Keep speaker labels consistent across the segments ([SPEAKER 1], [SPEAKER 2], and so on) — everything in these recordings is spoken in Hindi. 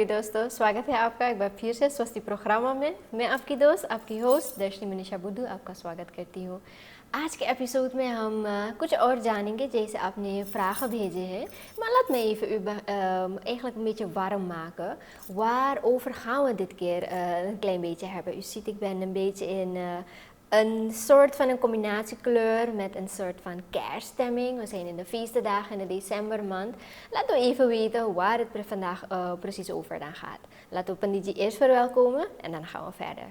[SPEAKER 1] दोस्तों, स्वागत है आपका एक बार फिर से स्वस्ति प्रोग्राम में। मैं आपकी दोस्त, आपकी होस्ट दर्शनी मनीषा बुद्धू आपका स्वागत करती हूँ। आज के एपिसोड में हम कुछ और जानेंगे, जैसे आपने vragen भेजे हैं. Maar laat me even u eigenlijk een beetje warm maken. Waarover gaan we dit keer een klein beetje hebben? U ziet, ik ben een beetje in een soort van een combinatiekleur met een soort van kerststemming. We zijn in de feestdagen in de decembermaand. Laten we even weten waar het vandaag precies over dan gaat. Laten we Pandit ji eerst verwelkomen en dan gaan we verder.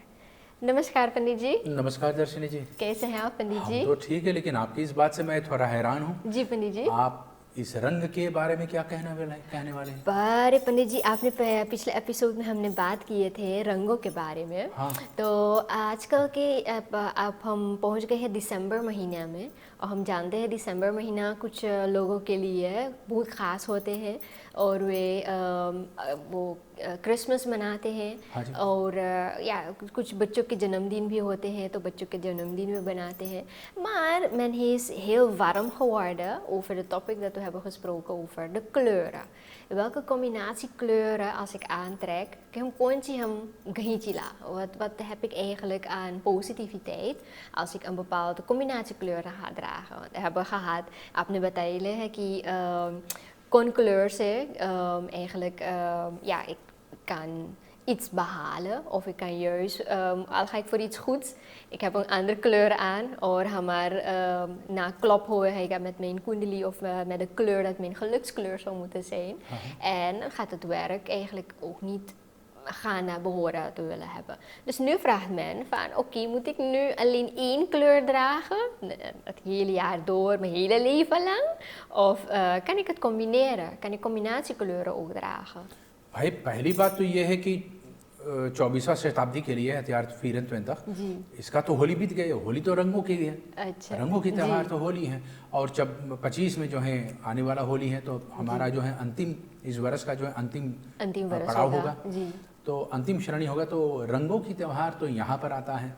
[SPEAKER 1] नमस्कार पंडित जी।
[SPEAKER 2] नमस्कार दर्शनी जी।
[SPEAKER 1] कैसे हैं आप पंडित जी?
[SPEAKER 2] तो ठीक है, लेकिन आपकी इस बात से मैं थोड़ा हैरान हूँ।
[SPEAKER 1] जी पंडित जी।
[SPEAKER 2] आप इस रंग के बारे में क्या कहने वाले हैं?
[SPEAKER 1] अरे पंडित जी, आपने पिछले एपिसोड में हमने बात किए थे रंगों के बारे में।
[SPEAKER 2] हाँ।
[SPEAKER 1] तो आजकल के अब हम पहुंच गए हैं दिसंबर महीने में, और हम जानते हैं दिसंबर महीना कुछ लोगों के लिए बहुत ख़ास होते हैं, और वे वो क्रिसमस मनाते हैं।
[SPEAKER 2] हाँ जी।
[SPEAKER 1] और या कुछ बच्चों के जन्मदिन भी होते हैं, तो बच्चों के जन्मदिन भी बनाते हैं. Maar men is heel warm geworden over de topic dat we hebben gesproken over de kleuren. Welke combinatie kleuren als ik aantrek, wat heb ik eigenlijk aan positiviteit als ik een bepaalde combinatie kleuren ga dragen. We hebben gehad, आपने बताया है कि कौन kleur से eigenlijk ja, ik kan iets behalen, of ik kan juist, al ga ik voor iets goeds, ik heb een andere kleur aan, of na klop hoor met mijn kundali of met de kleur dat mijn gelukskleur zou moeten zijn. En dan gaat het werk eigenlijk ook niet gaan naar behoren te willen hebben. Dus nu vraagt men van oké, moet ik nu alleen één kleur dragen, het hele jaar door, mijn hele leven lang? Of kan ik het combineren? Kan ik combinatiekleuren ook dragen?
[SPEAKER 2] भाई पहली बात तो ये है कि 24वां शताब्दी के लिए हथियार 24 इसका तो होली बीत गई है। होली तो रंगों की है।
[SPEAKER 1] अच्छा।
[SPEAKER 2] रंगों की त्यौहार तो होली है, और जब 25 में जो है आने वाला होली है, तो हमारा जो है अंतिम इस वर्ष का जो है अंतिम पड़ाव होगा। तो अंतिम श्रेणी होगा, तो रंगों की त्यौहार तो यहाँ पर आता है।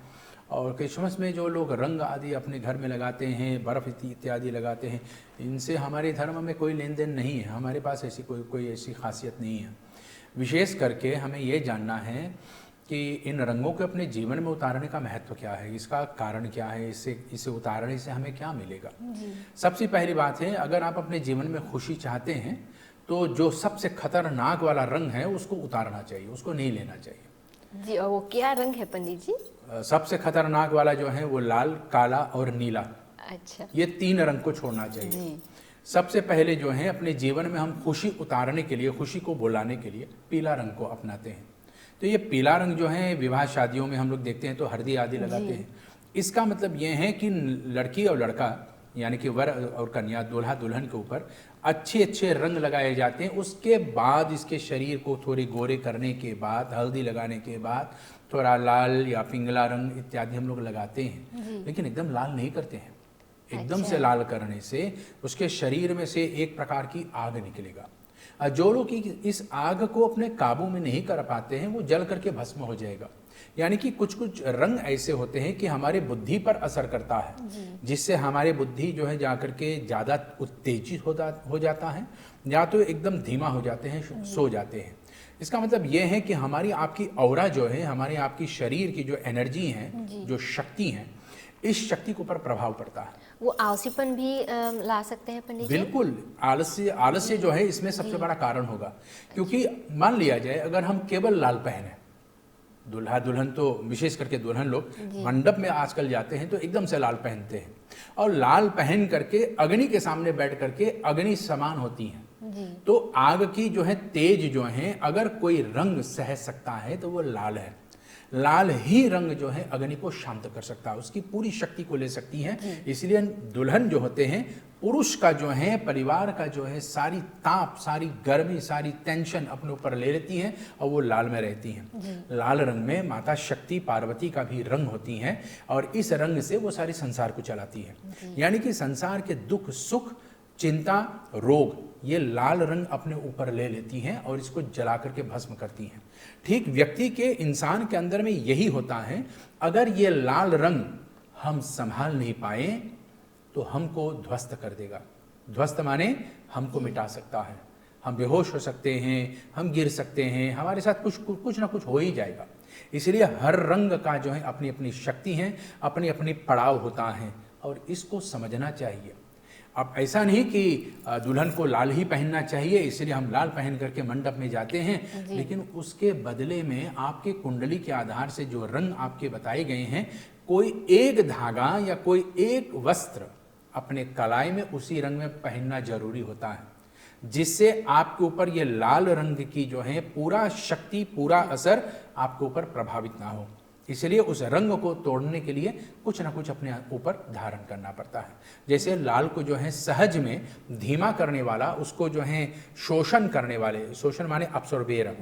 [SPEAKER 2] और क्रिसमस में जो लोग रंग आदि अपने घर में लगाते हैं, बर्फ़ इत्यादि लगाते हैं, इनसे हमारे धर्म में कोई लेन देन नहीं है। हमारे पास ऐसी कोई ऐसी खासियत नहीं है। विशेष करके हमें ये जानना है कि इन रंगों को अपने जीवन में उतारने का महत्व क्या है, इसका कारण क्या है, इसे उतारने से हमें क्या मिलेगा। सबसे पहली बात है, अगर आप अपने जीवन में खुशी चाहते हैं तो जो सबसे खतरनाक वाला रंग है उसको उतारना चाहिए, उसको नहीं लेना चाहिए।
[SPEAKER 1] जी, और वो क्या रंग है पंडित जी?
[SPEAKER 2] सबसे खतरनाक वाला जो है वो लाल, काला और नीला।
[SPEAKER 1] अच्छा।
[SPEAKER 2] ये 3 रंग को छोड़ना चाहिए। सबसे पहले जो है अपने जीवन में हम खुशी उतारने के लिए, खुशी को बुलाने के लिए पीला रंग को अपनाते हैं। तो ये पीला रंग जो है विवाह शादियों में हम लोग देखते हैं तो हल्दी आदि लगाते हैं। इसका मतलब ये है कि लड़की और लड़का यानी कि वर और कन्या, दूल्हा दुल्हन के ऊपर अच्छे अच्छे रंग लगाए जाते हैं। उसके बाद इसके शरीर को थोड़े गोरे करने के बाद, हल्दी लगाने के बाद थोड़ा लाल या पिंगला रंग इत्यादि हम लोग लगाते हैं, लेकिन एकदम लाल नहीं करते हैं। एकदम से लाल करने से उसके शरीर में से एक प्रकार की आग निकलेगा। जो लोग इस आग को अपने काबू में नहीं कर पाते हैं वो जल करके भस्म हो जाएगा। यानी कि कुछ कुछ रंग ऐसे होते हैं कि हमारे बुद्धि पर असर करता है, जिससे हमारे बुद्धि जो है जाकर के ज़्यादा उत्तेजित हो जाता है, या तो एकदम धीमा हो जाते हैं, सो जाते हैं। इसका मतलब ये है कि हमारी आपकी औरा जो है, हमारे आपकी शरीर की जो एनर्जी है, जो शक्ति है, इस शक्ति के ऊपर प्रभाव पड़ता है।
[SPEAKER 1] वो आलसीपन भी ला सकते हैं पंडित जी?
[SPEAKER 2] बिल्कुल, आलस्य जो है इसमें सबसे बड़ा कारण होगा। क्योंकि मान लिया जाए अगर हम केवल लाल पहने, दूल्हा दुल्हन तो विशेष करके दुल्हन लोग मंडप में आजकल जाते हैं तो एकदम से लाल पहनते हैं, और लाल पहन करके अग्नि के सामने बैठ करके अग्नि समान होती हैं। तो आग की जो है तेज जो है, अगर कोई रंग सह सकता है तो वो लाल है। लाल ही रंग जो है अग्नि को शांत कर सकता है, उसकी पूरी शक्ति को ले सकती है। इसलिए दुल्हन जो होते हैं, पुरुष का जो है, परिवार का जो है सारी ताप, सारी गर्मी, सारी टेंशन अपने ऊपर ले लेती हैं, और वो लाल में रहती हैं। लाल रंग में माता शक्ति पार्वती का भी रंग होती हैं, और इस रंग से वो सारी संसार को चलाती है। यानी कि संसार के दुख सुख, चिंता, रोग, ये लाल रंग अपने ऊपर ले लेती हैं और इसको जला करके भस्म करती हैं। ठीक व्यक्ति के, इंसान के अंदर में यही होता है। अगर ये लाल रंग हम संभाल नहीं पाए तो हमको ध्वस्त कर देगा। ध्वस्त माने हमको मिटा सकता है, हम बेहोश हो सकते हैं, हम गिर सकते हैं, हमारे साथ कुछ ना कुछ हो ही जाएगा। इसलिए हर रंग का जो है अपनी अपनी शक्ति है, अपनी अपनी पड़ाव होता है और इसको समझना चाहिए। अब ऐसा नहीं कि दुल्हन को लाल ही पहनना चाहिए इसलिए हम लाल पहन करके मंडप में जाते हैं, लेकिन उसके बदले में आपके कुंडली के आधार से जो रंग आपके बताए गए हैं, कोई एक धागा या कोई एक वस्त्र अपने कलाई में उसी रंग में पहनना जरूरी होता है, जिससे आपके ऊपर ये लाल रंग की जो है पूरा शक्ति, पूरा असर आपके ऊपर प्रभावित ना हो। इसलिए उस रंग को तोड़ने के लिए कुछ ना कुछ अपने ऊपर धारण करना पड़ता है। जैसे लाल को जो है सहज में धीमा करने वाला, उसको जो है शोषण करने वाले, शोषण माने अब्सॉर्बेर,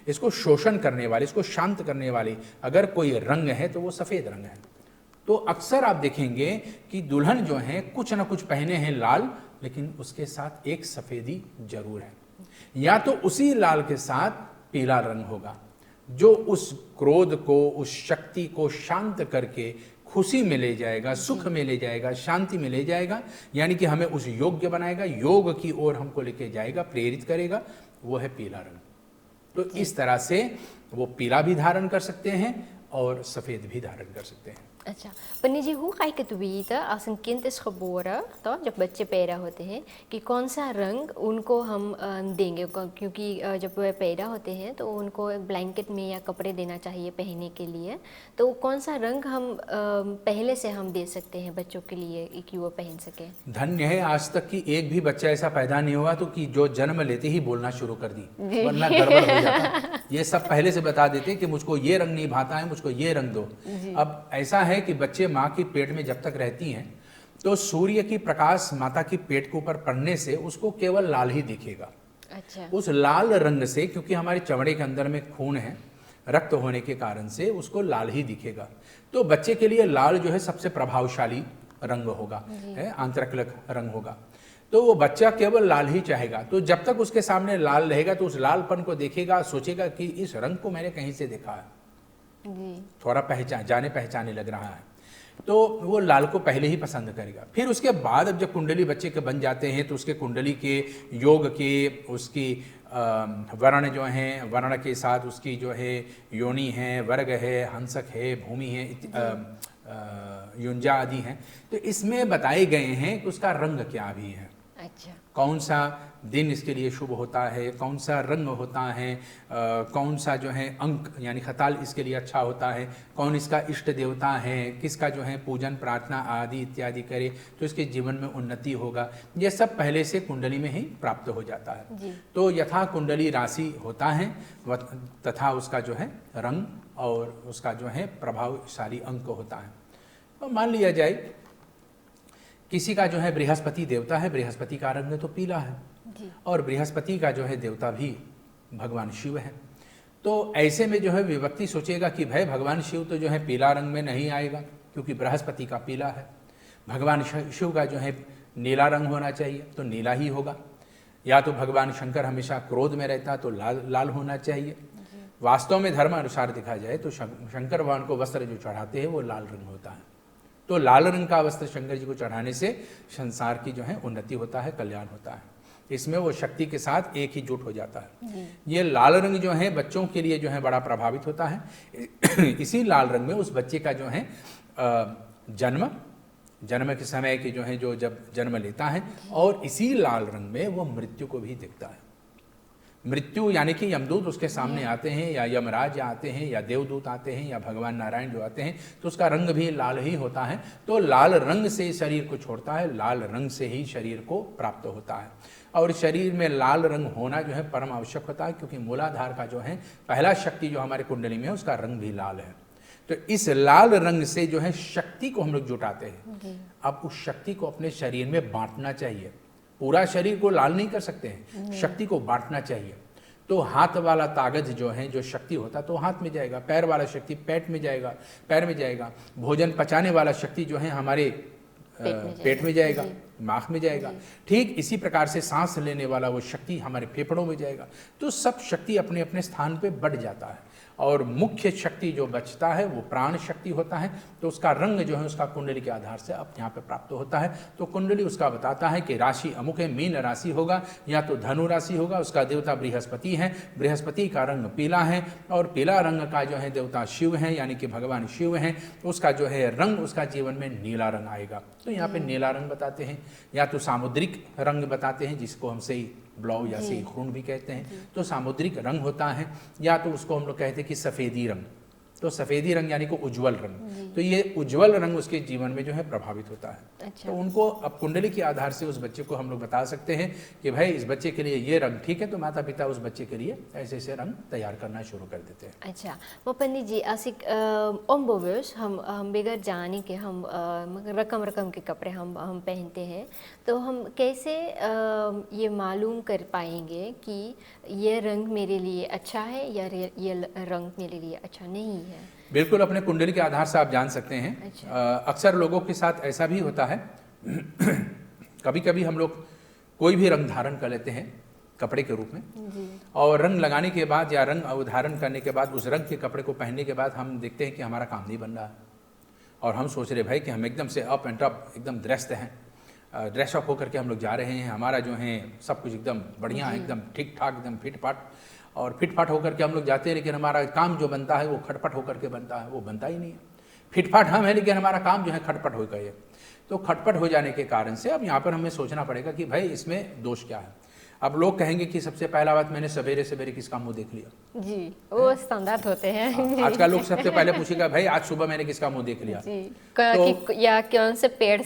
[SPEAKER 2] इसको शोषण करने वाले, इसको शांत करने वाले अगर कोई रंग है तो वो सफ़ेद रंग है। तो अक्सर आप देखेंगे कि दुल्हन जो है कुछ ना कुछ पहने हैं लाल, लेकिन उसके साथ एक सफ़ेदी जरूर है, या तो उसी लाल के साथ पीला रंग होगा जो उस क्रोध को, उस शक्ति को शांत करके खुशी में ले जाएगा, सुख में ले जाएगा, शांति में ले जाएगा, यानी कि हमें उस योग्य बनाएगा, योग की ओर हमको लेके जाएगा, प्रेरित करेगा, वो है पीला रंग। तो इस तरह से वो पीला भी धारण कर सकते हैं और सफ़ेद भी धारण कर सकते हैं।
[SPEAKER 1] अच्छा, पन्नी जी, hoe ga ik het weten als een kind is geboren, तो जब बच्चे पैदा होते हैं, कि कौन सा रंग उनको हम देंगे? क्योंकि जब वह पैदा होते हैं तो उनको एक ब्लैंकेट में या कपड़े देना चाहिए पहनने के लिए, तो कौन सा रंग हम पहले से हम दे सकते हैं बच्चों के लिए कि वो पहन सके?
[SPEAKER 2] धन्य है आज तक कि एक भी बच्चा ऐसा पैदा नहीं हुआ तो कि जो जन्म लेते ही बोलना शुरू कर दी, वरना गड़बड़ हो जाता। ये सब पहले से बता देते कि मुझको ये रंग नहीं भाता है, मुझको ये रंग दो। अब ऐसा है कि बच्चे माँ की पेट में जब तक रहती हैं तो सूर्य की प्रकाश माता की पेट के ऊपर पड़ने से उसको केवल लाल ही दिखेगा।
[SPEAKER 1] अच्छा।
[SPEAKER 2] उस लाल रंग से, क्योंकि हमारे चमड़े के अंदर में खून है, रक्त होने के कारण से उसको लाल ही दिखेगा। तो बच्चे के लिए लाल जो है सबसे प्रभावशाली रंग होगा, है आंतरिक रंग होगा। तो वो बच्चा केवल लाल ही चाहेगा। तो जब तक उसके सामने लाल रहेगा तो उस लालपन को देखेगा, सोचेगा कि इस रंग को मैंने कहीं से देखा है, थोड़ा जाने पहचाने लग रहा है, तो वो लाल को पहले ही पसंद करेगा। फिर उसके बाद अब जब कुंडली बच्चे के बन जाते हैं तो उसके कुंडली के योग के, उसकी वर्ण जो हैं, वर्ण के साथ उसकी जो है योनि है, वर्ग है, हंसक है, भूमि है, युंजा आदि हैं। तो इसमें बताए गए हैं कि उसका रंग क्या भी है।
[SPEAKER 1] अच्छा।
[SPEAKER 2] कौन सा दिन इसके लिए शुभ होता है, कौन सा रंग होता है, कौन सा जो है अंक यानी खताल इसके लिए अच्छा होता है, कौन इसका इष्ट देवता है, किसका जो है पूजन प्रार्थना आदि इत्यादि करे तो इसके जीवन में उन्नति होगा। ये सब पहले से कुंडली में ही प्राप्त हो जाता है। तो यथा कुंडली राशि होता है तथा उसका जो है रंग और उसका जो है प्रभावशाली अंक होता है। तो मान लिया जाए किसी का जो है बृहस्पति देवता है, बृहस्पति का रंग तो पीला है और बृहस्पति का जो है देवता भी भगवान शिव है। तो ऐसे में जो है विभक्ति सोचेगा कि भाई भगवान शिव तो जो है पीला रंग में नहीं आएगा क्योंकि बृहस्पति का पीला है, भगवान शिव का जो है नीला रंग होना चाहिए तो नीला ही होगा, या तो भगवान शंकर हमेशा क्रोध में रहता तो लाल होना चाहिए। वास्तव में धर्म अनुसार देखा जाए तो शंकर भगवान को वस्त्र जो चढ़ाते हैं वो लाल रंग होता है। तो लाल रंग का वस्त्र शंकर जी को चढ़ाने से संसार की जो है उन्नति होता है, कल्याण होता है। इसमें वो शक्ति के साथ एक ही जुट हो जाता है। ये लाल रंग जो है बच्चों के लिए जो है बड़ा प्रभावित होता है। इसी लाल रंग में उस बच्चे का जो है जन्म के समय की जो है जो जब जन्म लेता है, और इसी लाल रंग में वो मृत्यु को भी देखता है। मृत्यु यानी कि यमदूत उसके सामने आते हैं, या यमराज आते हैं, या देवदूत आते हैं, या भगवान नारायण जो आते हैं, तो उसका रंग भी लाल ही होता है। तो लाल रंग से शरीर को छोड़ता है, लाल रंग से ही शरीर को प्राप्त होता है। और शरीर में लाल रंग होना जो है परम आवश्यक होता है, क्योंकि मूलाधार का जो है पहला शक्ति जो हमारे कुंडली में है उसका रंग भी लाल है। तो इस लाल रंग से जो है शक्ति को हम लोग जुटाते हैं। अब उस शक्ति को अपने शरीर में बांटना चाहिए। पूरा शरीर को लाल नहीं कर सकते हैं, शक्ति को बांटना चाहिए। तो हाथ वाला ताकत जो है, जो शक्ति होता तो हाथ में जाएगा, पैर वाला शक्ति पेट में जाएगा, पैर में जाएगा, भोजन पचाने वाला शक्ति जो है हमारे पेट में जाएगा, माख में जाएगा। ठीक इसी प्रकार से सांस लेने वाला वो शक्ति हमारे फेफड़ों में जाएगा। तो सब शक्ति अपने अपने स्थान पे बढ़ जाता है। और मुख्य शक्ति जो बचता है वो प्राण शक्ति होता है। तो उसका रंग जो है उसका कुंडली के आधार से अब यहाँ पे प्राप्त होता है। तो कुंडली उसका बताता है कि राशि अमुक है, मीन राशि होगा या तो धनु राशि होगा, उसका देवता बृहस्पति है, बृहस्पति का रंग पीला है और पीला रंग का जो है देवता शिव है यानी कि भगवान शिव हैं, उसका जो है रंग उसका जीवन में नीला रंग आएगा। तो यहाँ पे नीला रंग बताते हैं, या तो सामुद्रिक रंग बताते हैं जिसको हम सही ब्लू या सही खून भी कहते हैं, तो सामुद्रिक रंग होता है, या तो उसको हम लोग कहते हैं कि सफ़ेदी रंग, तो सफ़ेदी रंग यानी कि उज्जवल रंग, तो ये उज्जवल रंग उसके जीवन में जो है प्रभावित होता है।
[SPEAKER 1] अच्छा।
[SPEAKER 2] तो उनको अब कुंडली के आधार से उस बच्चे को हम लोग बता सकते हैं कि भाई इस बच्चे के लिए ये रंग ठीक है, तो माता पिता उस बच्चे के लिए ऐसे ऐसे रंग तैयार करना शुरू कर देते हैं।
[SPEAKER 1] अच्छा, वो पंडित जी, als ik onbewust हम बगैर जाने के हम रकम रकम के कपड़े हम पहनते हैं, तो हम कैसे ये मालूम कर पाएंगे कि ये रंग मेरे लिए अच्छा है या ये रंग मेरे लिए अच्छा नहीं है?
[SPEAKER 2] बिल्कुल, अपने कुंडली के आधार से आप जान सकते हैं।
[SPEAKER 1] अच्छा।
[SPEAKER 2] अक्सर लोगों के साथ ऐसा भी होता है कभी कभी हम लोग कोई भी रंग धारण कर लेते हैं कपड़े के रूप में
[SPEAKER 1] जी।
[SPEAKER 2] और रंग लगाने के बाद या रंग धारण करने के बाद उस रंग के कपड़े को पहनने के बाद हम देखते हैं कि हमारा काम नहीं बन रहा है और हम सोच रहे भाई कि हम एकदम से अप एंड अप एकदम ड्रेस्ड हैं, ड्रेसअप होकर के हम लोग जा रहे हैं, हमारा जो है सब कुछ एकदम बढ़िया है, एकदम ठीक ठाक, एकदम फिट फाट और फिट फाट होकर के हम लोग जाते हैं, लेकिन हमारा काम जो बनता है वो खटपट होकर के बनता है, वो बनता ही नहीं है। फिट फाट हम है लेकिन हमारा काम जो है खटपट हो गए। तो खटपट हो जाने के कारण से अब यहाँ पर हमें सोचना पड़ेगा कि भाई इसमें दोष क्या है। अब लोग कहेंगे कि सबसे पहला बात, मैंने सवेरे सवेरे किसका मुंह देख लिया।
[SPEAKER 1] जी, वो स्टैंडर्ड होते हैं।
[SPEAKER 2] आजकल लोग सबसे पहले पूछेगा भाई आज सुबह मैंने किसका मुंह देख लिया।
[SPEAKER 1] जी,
[SPEAKER 2] तो
[SPEAKER 1] या कौन से पेड़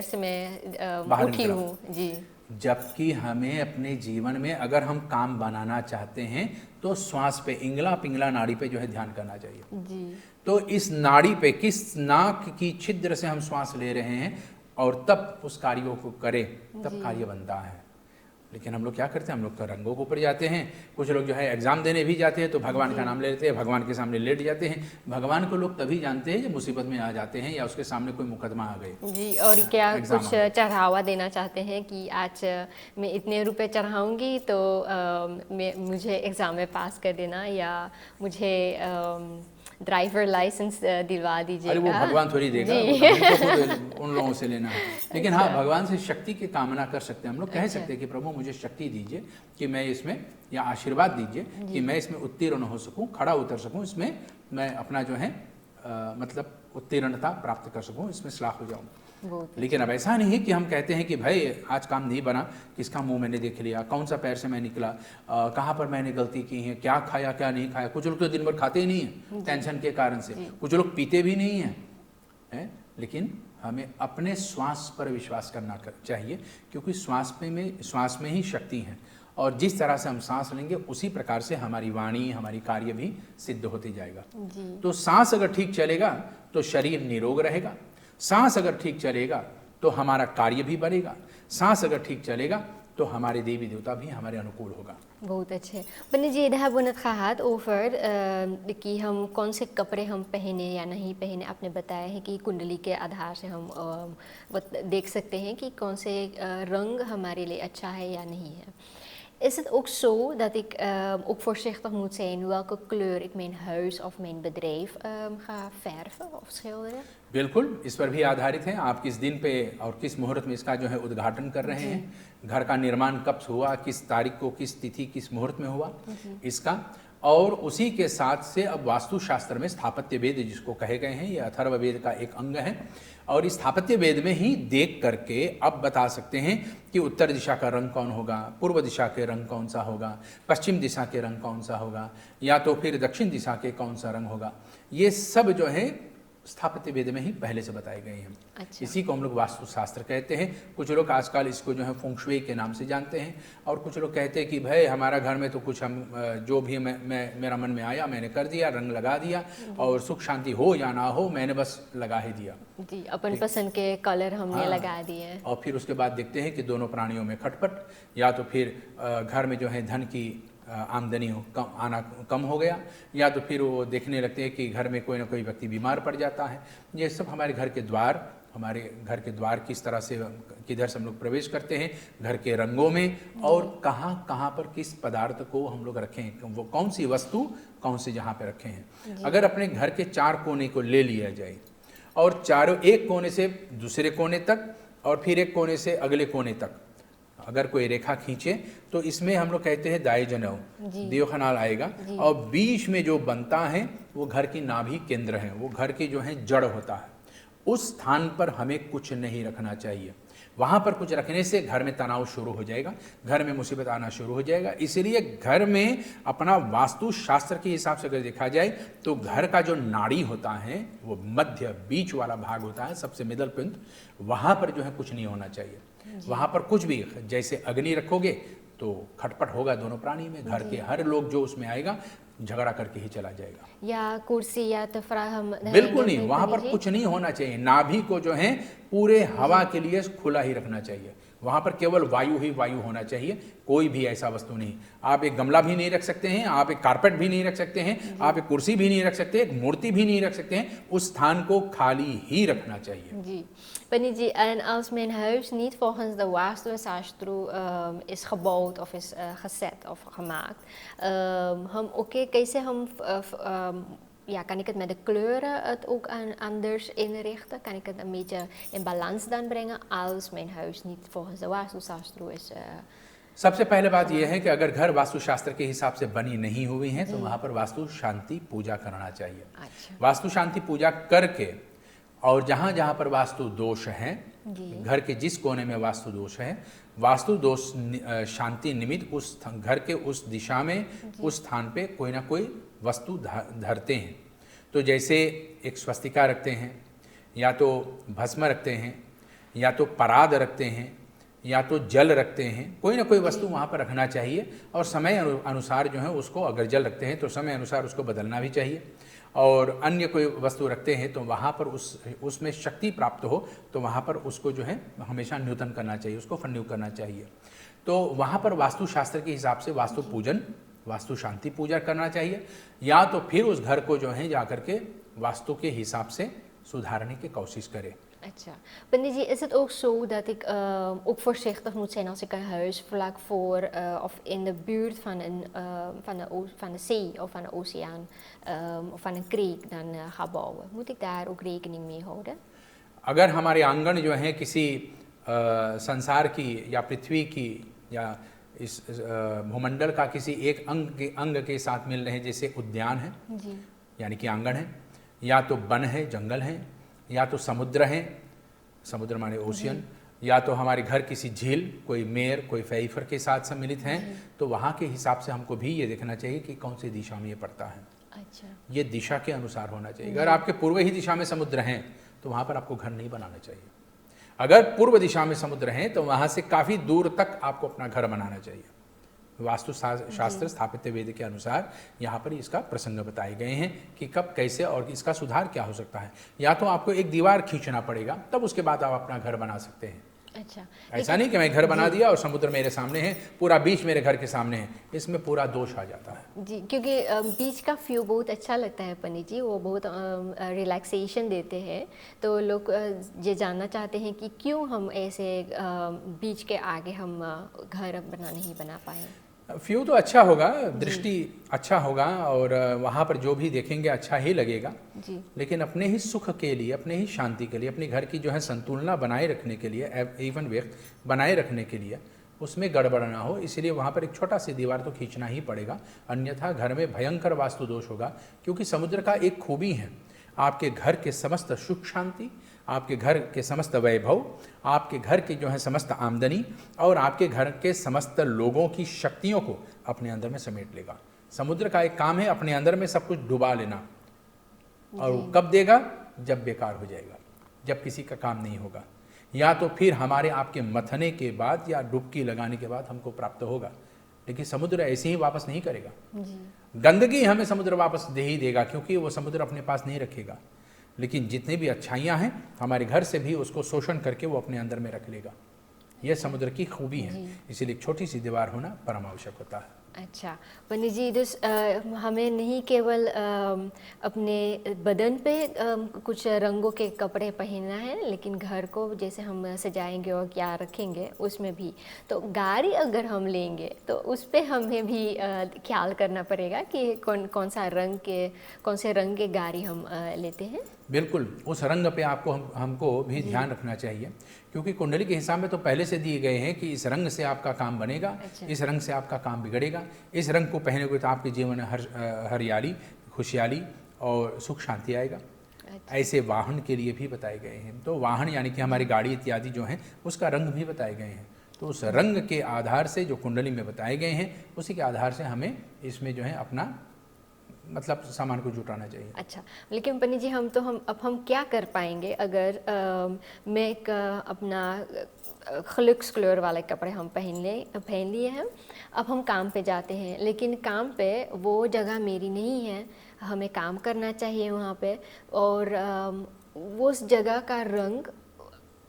[SPEAKER 1] से मैं
[SPEAKER 2] बाहर
[SPEAKER 1] उठी
[SPEAKER 2] निकला।
[SPEAKER 1] हूँ। जी,
[SPEAKER 2] जबकि हमें अपने जीवन में अगर हम काम बनाना चाहते हैं तो श्वास पे, इंगला पिंगला नाड़ी पे जो है ध्यान करना चाहिए।
[SPEAKER 1] जी,
[SPEAKER 2] तो इस नाड़ी पे, किस नाक की छिद्र से हम श्वास ले रहे हैं और तब उस कार्यों को करें, तब कार्य बनता है। लेकिन हम लोग क्या करते हैं, हम लोग तो रंगों के ऊपर जाते हैं। कुछ लोग जो है एग्जाम देने भी जाते हैं तो भगवान का नाम ले लेते हैं, भगवान के सामने लेट जाते हैं। भगवान को लोग तभी जानते हैं जब मुसीबत में आ जाते हैं या उसके सामने कोई मुकदमा आ गए।
[SPEAKER 1] जी। और क्या
[SPEAKER 2] एग्जाम
[SPEAKER 1] कुछ चढ़ावा देना चाहते हैं कि आज मैं इतने रुपए चढ़ाऊंगी तो मुझे एग्ज़ाम में पास कर देना या मुझे ड्राइवर लाइसेंस दिलवा दीजिएगा।
[SPEAKER 2] अरे वो भगवान थोड़ी देगा, हमको खुद उन लोगों से लेना है। लेकिन हाँ, भगवान से शक्ति की कामना कर सकते हैं हम लोग, कह सकते हैं कि प्रभु मुझे शक्ति दीजिए कि मैं इसमें, या आशीर्वाद दीजिए कि मैं इसमें उत्तीर्ण हो सकूं, खड़ा उतर सकूं, इसमें मैं अपना जो है मतलब उत्तीर्णता प्राप्त कर सकूं, इसमें सलाह हो जाऊं। लेकिन अब ऐसा नहीं है कि हम कहते हैं कि भाई आज काम नहीं बना, किसका मुंह मैंने देख लिया, कौन सा पैर से मैं निकला, कहाँ पर मैंने गलती की है, क्या खाया क्या नहीं खाया। कुछ लोग तो दिन भर खाते ही नहीं है टेंशन के कारण से, कुछ लोग पीते भी नहीं है। लेकिन हमें अपने श्वास पर विश्वास करना चाहिए, क्योंकि श्वास में ही शक्ति है और जिस तरह से हम सांस लेंगे उसी प्रकार से हमारी वाणी, हमारी कार्य भी सिद्ध होते जाएगा। तो सांस अगर ठीक चलेगा तो शरीर निरोग रहेगा, सांस अगर ठीक चलेगा तो हमारा कार्य भी बढ़ेगा, सांस अगर ठीक चलेगा तो हमारे देवी देवता भी हमारे अनुकूल होगा।
[SPEAKER 1] बहुत अच्छे। पंडित जी, daar hebben we het gehad over कि हम कौन से कपड़े हम पहने या नहीं पहने। आपने बताया है कि कुंडली के आधार से हम देख सकते हैं कि कौन से रंग हमारे लिए अच्छा है या नहीं है। Is het ook zo dat ik ook voorzichtig moet zijn welke kleur ik mijn huis of mijn bedrijf ga verven of schilderen?
[SPEAKER 2] बिल्कुल, इस पर भी आधारित है आप किस दिन पे और किस मुहूर्त में इसका जो है उद्घाटन कर रहे हैं, घर का निर्माण कब हुआ, किस तारीख को, किस तिथि, किस मुहूर्त में हुआ इसका। और उसी के साथ से अब वास्तुशास्त्र में स्थापत्य वेद जिसको कहे गए हैं, ये अथर्व वेद का एक अंग है और इस स्थापत्य वेद में ही देख करके अब बता सकते हैं कि उत्तर दिशा का रंग कौन होगा, पूर्व दिशा के रंग कौन सा होगा, पश्चिम दिशा के रंग कौन सा होगा, या तो फिर दक्षिण दिशा के कौन सा रंग होगा। ये सब जो है स्थापत्य वेद में ही पहले से बताए गए हैं।
[SPEAKER 1] अच्छा।
[SPEAKER 2] इसी को हम लोग वास्तुशास्त्र कहते हैं। कुछ लोग आजकल इसको जो है फेंग शुई के नाम से जानते हैं और कुछ लोग कहते हैं कि भाई हमारा घर में तो कुछ हम जो भी मेरा मन में आया मैंने कर दिया, रंग लगा दिया और सुख शांति हो या ना हो मैंने बस लगा ही दिया।
[SPEAKER 1] जी, अपन पसंद के कलर हमने लगा दिए।
[SPEAKER 2] और फिर उसके बाद देखते हैं कि दोनों प्राणियों में खटपट, या तो फिर घर में जो है धन की आमदनी आना कम हो गया, या तो फिर वो देखने लगते हैं कि घर में कोई ना कोई व्यक्ति बीमार पड़ जाता है। ये सब हमारे घर के द्वार हमारे घर के द्वार किस तरह से, किधर से हम लोग प्रवेश करते हैं, घर के रंगों में, और कहाँ कहाँ पर किस पदार्थ को हम लोग रखें, वो कौन सी वस्तु कौन सी जहाँ पे रखे हैं। अगर अपने घर के 4 कोने को ले लिया जाए और चारों, एक कोने से दूसरे कोने तक और फिर एक कोने से अगले कोने तक अगर कोई रेखा खींचे, तो इसमें हम लोग कहते हैं दाई जनव, दियो खनाल आएगा, और बीच में जो बनता है वो घर की नाभि केंद्र है, वो घर की जो है जड़ होता है। उस स्थान पर हमें कुछ नहीं रखना चाहिए। वहाँ पर कुछ रखने से घर में तनाव शुरू हो जाएगा, घर में मुसीबत आना शुरू हो जाएगा। इसलिए घर में अपना वास्तु शास्त्र के हिसाब से अगर देखा जाए तो घर का जो नाड़ी होता है, वो मध्य बीच वाला भाग होता है, सबसे मिडल पॉइंट, वहाँ पर जो है कुछ नहीं होना चाहिए। वहाँ पर कुछ भी, जैसे अग्नि रखोगे तो खटपट होगा दोनों प्राणी में, घर के हर लोग जो उसमें आएगा झगड़ा करके ही चला जाएगा।
[SPEAKER 1] या कुर्सी या तफरा हम
[SPEAKER 2] बिल्कुल नहीं, वहां पर कुछ नहीं होना चाहिए। नाभि को जो है पूरे हवा के लिए खुला ही रखना चाहिए। वहां पर केवल वायु ही वायु होना चाहिए, कोई भी ऐसा वस्तु नहीं। आप एक गमला भी नहीं रख सकते हैं, आप एक कारपेट भी नहीं रख सकते हैं, आप एक कुर्सी भी नहीं रख सकते, एक मूर्ति भी नहीं रख सकते हैं। उस स्थान को खाली ही रखना चाहिए
[SPEAKER 1] जी। Panny ji, en als mijn huis niet volgens de Waarschuwingsastro is gebouwd of is gezet of gemaakt, हम oké, कैसे हम ja, kan ik het met de kleuren het ook anders inrichten? Kan ik het een beetje in balans dan brengen als mijn huis niet volgens de Waarschuwingsastro is?
[SPEAKER 2] सबसे पहले बात यह है कि अगर घर वास्तुशास्त्र के हिसाब से बनी नहीं हुई है तो वहाँ पर वास्तु शांति पूजा करना चाहिए।
[SPEAKER 1] अच्छा।
[SPEAKER 2] वास्तु शांति पूजा करके, और जहाँ जहाँ पर वास्तु दोष है, घर के जिस कोने में वास्तु दोष है, वास्तु दोष शांति निमित्त उस घर के उस दिशा में, उस स्थान पे कोई ना कोई वस्तु धरते हैं। तो जैसे एक स्वस्तिका रखते हैं, या तो भस्म रखते हैं, या तो पराद रखते हैं, या तो जल रखते हैं। कोई ना कोई वस्तु वहाँ पर रखना चाहिए, और समय अनुसार जो है उसको, अगर जल रखते हैं तो समय अनुसार उसको बदलना भी चाहिए। और अन्य कोई वस्तु रखते हैं तो वहाँ पर उसमें शक्ति प्राप्त हो तो वहाँ पर उसको जो है हमेशा न्यूतन करना चाहिए, उसको फन्यू करना चाहिए। तो वहाँ पर वास्तुशास्त्र के हिसाब से वास्तु पूजन, वास्तु शांति पूजा करना चाहिए, या तो फिर उस घर को जो है जाकर के वास्तु के हिसाब से सुधारने की कोशिश करें।
[SPEAKER 1] अच्छा, Panny ji, is het ook zo dat ik ook voorzichtig moet zijn als ik een huis vlak voor of in de buurt van de zee of van de oceaan of van een kreek dan ga bouwen? Moet ik daar ook rekening mee houden?
[SPEAKER 2] अगर हमारे आंगन जो है किसी संसार की या पृथ्वी की या इस भूमंडल का किसी एक अंग के साथ मिल रहे हैं, जैसे उद्यान है
[SPEAKER 1] जी,
[SPEAKER 2] यानी कि आंगन है, या तो वन है, जंगल है, या तो समुद्र है, समुद्र माने ओशियन, या तो हमारे घर किसी झील, कोई मेर, कोई फैफर के साथ सम्मिलित हैं, तो वहाँ के हिसाब से हमको भी ये देखना चाहिए कि कौन सी दिशा में ये पड़ता है।
[SPEAKER 1] अच्छा,
[SPEAKER 2] ये दिशा के अनुसार होना चाहिए। अगर आपके पूर्व ही दिशा में समुद्र हैं तो वहाँ पर आपको घर नहीं बनाना चाहिए। अगर पूर्व दिशा में समुद्र हैं तो वहाँ से काफ़ी दूर तक आपको अपना घर बनाना चाहिए। वास्तु शास्त्र स्थापित वेद के अनुसार यहाँ पर इसका प्रसंग बताए गए हैं कि कब कैसे और इसका सुधार क्या हो सकता है। या तो आपको एक दीवार खींचना पड़ेगा, तब उसके बाद आप अपना घर बना सकते हैं।
[SPEAKER 1] अच्छा,
[SPEAKER 2] ऐसा नहीं कि मैं घर बना दिया और समुद्र मेरे सामने है, पूरा बीच मेरे घर के सामने है, इसमें पूरा दोष आ जाता है।
[SPEAKER 1] जी, क्योंकि बीच का व्यू बहुत अच्छा लगता है पन्नी जी, वो बहुत रिलैक्सेशन देते हैं। तो लोग ये जानना चाहते हैं कि क्यों हम ऐसे बीच के आगे हम घर नहीं बना पाए।
[SPEAKER 2] व्यू तो अच्छा होगा, दृष्टि अच्छा होगा, और वहाँ पर जो भी देखेंगे अच्छा ही लगेगा
[SPEAKER 1] जी।
[SPEAKER 2] लेकिन अपने ही सुख के लिए, अपने ही शांति के लिए, अपने घर की जो है संतुलना बनाए रखने के लिए, एवन व्यक्त बनाए रखने के लिए उसमें गड़बड़ ना हो, इसलिए वहाँ पर एक छोटा सी दीवार तो खींचना ही पड़ेगा, अन्यथा घर में भयंकर वास्तु दोष होगा। क्योंकि समुद्र का एक खूबी है, आपके घर के समस्त सुख शांति, आपके घर के समस्त वैभव, आपके घर की जो है समस्त आमदनी और आपके घर के समस्त लोगों की शक्तियों को अपने अंदर में समेट लेगा। समुद्र का एक काम है अपने अंदर में सब कुछ डुबा लेना, और कब देगा? जब बेकार हो जाएगा, जब किसी का काम नहीं होगा, या तो फिर हमारे आपके मथने के बाद या डुबकी लगाने के बाद हमको प्राप्त होगा। लेकिन समुद्र ऐसे ही वापस नहीं करेगा
[SPEAKER 1] जी।
[SPEAKER 2] गंदगी हमें समुद्र वापस दे ही देगा, क्योंकि वो समुद्र अपने पास नहीं रखेगा। लेकिन जितनी भी अच्छाइयाँ हैं हमारे घर से भी उसको शोषण करके वो अपने अंदर में रख लेगा। यह समुद्र की खूबी है, इसीलिए एक छोटी सी दीवार होना परम आवश्यक होता है।
[SPEAKER 1] अच्छा पंडित जी, हमें नहीं केवल अपने बदन पे कुछ रंगों के कपड़े पहनना है, लेकिन घर को जैसे हम सजाएंगे और क्या रखेंगे उसमें भी। तो गाड़ी अगर हम लेंगे तो उस पे हमें भी ख्याल करना पड़ेगा कि कौन से रंग के गाड़ी हम लेते हैं।
[SPEAKER 2] बिल्कुल, उस रंग पे हमको भी ध्यान रखना चाहिए, क्योंकि कुंडली के हिसाब में तो पहले से दिए गए हैं कि इस रंग से आपका काम बनेगा। अच्छा। इस रंग से आपका काम बिगड़ेगा। इस रंग को पहनोगे तो आपके जीवन में हरियाली, खुशहाली और सुख शांति आएगा। अच्छा। ऐसे वाहन के लिए भी बताए गए हैं। तो वाहन यानी कि हमारी गाड़ी इत्यादि जो हैं उसका रंग भी बताए गए हैं। तो उस रंग के आधार से जो कुंडली में बताए गए हैं उसी के आधार से हमें इसमें जो है अपना मतलब सामान को जुटाना चाहिए। अच्छा,
[SPEAKER 1] लेकिन पंडित जी हम क्या कर पाएंगे अगर मैं अपना खलुक्स क्लोर वाले कपड़े हम पहन लिए हैं, अब हम काम पे जाते हैं, लेकिन काम पे वो जगह मेरी नहीं है, हमें काम करना चाहिए वहाँ पे, और वो उस जगह का रंग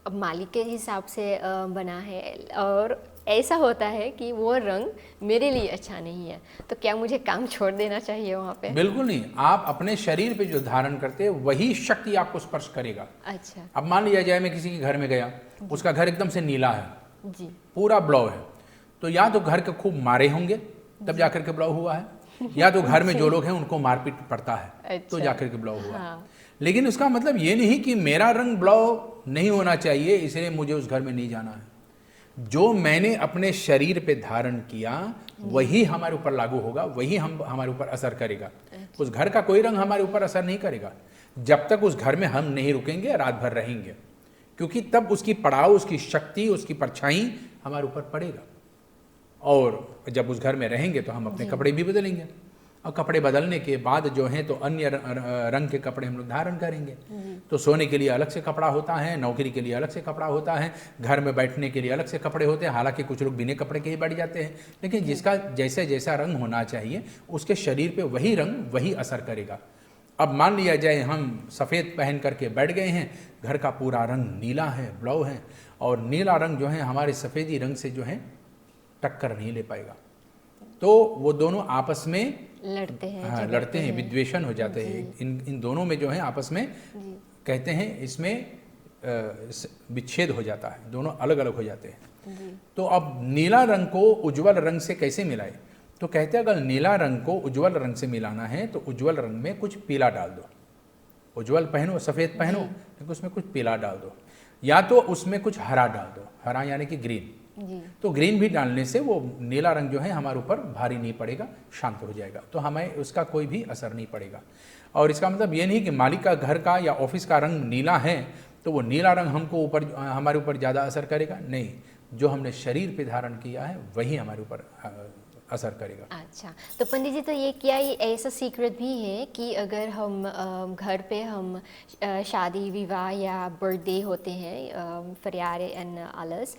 [SPEAKER 1] अब मालिक के हिसाब से बना है और ऐसा होता है कि वो रंग मेरे लिए अच्छा नहीं है, तो क्या मुझे काम छोड़ देना चाहिए वहाँ पे?
[SPEAKER 2] बिल्कुल नहीं, आप अपने शरीर पे जो धारण करते हैं वही शक्ति आपको स्पर्श करेगा।
[SPEAKER 1] अच्छा।
[SPEAKER 2] अब मान लिया जाए मैं किसी के घर में गया, उसका घर एकदम से नीला है जी, पूरा ब्लॉव है, तो या तो घर के खूब मारे होंगे तब जाकर के ब्लॉव हुआ है, या तो घर में जो लोग हैं उनको मारपीट पड़ता है। अच्छा। तो जाकर के ब्लॉव हुआ। हाँ। लेकिन उसका मतलब ये नहीं कि मेरा रंग ब्लॉव नहीं होना चाहिए इसलिए मुझे उस घर में नहीं जाना है। जो मैंने अपने शरीर पे धारण किया वही हमारे ऊपर लागू होगा, वही हमारे ऊपर असर करेगा। उस घर का कोई रंग हमारे ऊपर असर नहीं करेगा जब तक उस घर में हम नहीं रुकेंगे, रात भर रहेंगे, क्योंकि तब उसकी पड़ाव, उसकी शक्ति, उसकी परछाई हमारे ऊपर पड़ेगा। और जब उस घर में रहेंगे तो हम अपने कपड़े भी बदलेंगे, और कपड़े बदलने के बाद जो है तो अन्य रंग के कपड़े हम लोग धारण करेंगे। तो सोने के लिए अलग से कपड़ा होता है, नौकरी के लिए अलग से कपड़ा होता है, घर में बैठने के लिए अलग से कपड़े होते हैं। हालांकि कुछ लोग बिना कपड़े के ही बैठ जाते हैं, लेकिन जिसका जैसे जैसा रंग होना चाहिए उसके शरीर पे वही रंग वही असर करेगा। अब मान लिया जाए हम सफ़ेद पहन करके बैठ गए हैं, घर का पूरा रंग नीला है, ब्लू है, और नीला रंग जो है हमारे सफ़ेदी रंग से जो है टक्कर नहीं ले पाएगा, तो वो दोनों आपस में
[SPEAKER 1] लड़ते हैं।
[SPEAKER 2] हाँ, लड़ते हैं, विद्वेषण हो जाते हैं। इन दोनों में जो है आपस में कहते हैं इसमें विच्छेद हो जाता है, दोनों अलग अलग हो जाते हैं। तो अब नीला रंग को उज्जवल रंग से कैसे मिलाए? तो कहते हैं अगर नीला रंग को उज्जवल रंग से मिलाना है तो उज्जवल रंग में कुछ पीला डाल दो। उज्जवल पहनो, सफ़ेद पहनो, लेकिन उसमें कुछ पीला डाल दो, या तो उसमें कुछ हरा डाल दो, हरा यानी कि ग्रीन। तो ग्रीन भी डालने से वो नीला रंग जो है हमारे ऊपर भारी नहीं पड़ेगा, शांत हो जाएगा, तो हमें उसका कोई भी असर नहीं पड़ेगा। और इसका मतलब ये नहीं कि मालिक का घर का या ऑफिस का रंग नीला है तो वो नीला रंग हमारे ऊपर ज़्यादा असर करेगा, नहीं, जो हमने शरीर पे धारण किया है वही हमारे ऊपर असर करेगा।
[SPEAKER 1] अच्छा, तो पंडित जी तो ये क्या ये ऐसा सीक्रेट भी है कि अगर हम घर पे हम शादी विवाह या बर्थडे होते हैं, verjaardag en alles,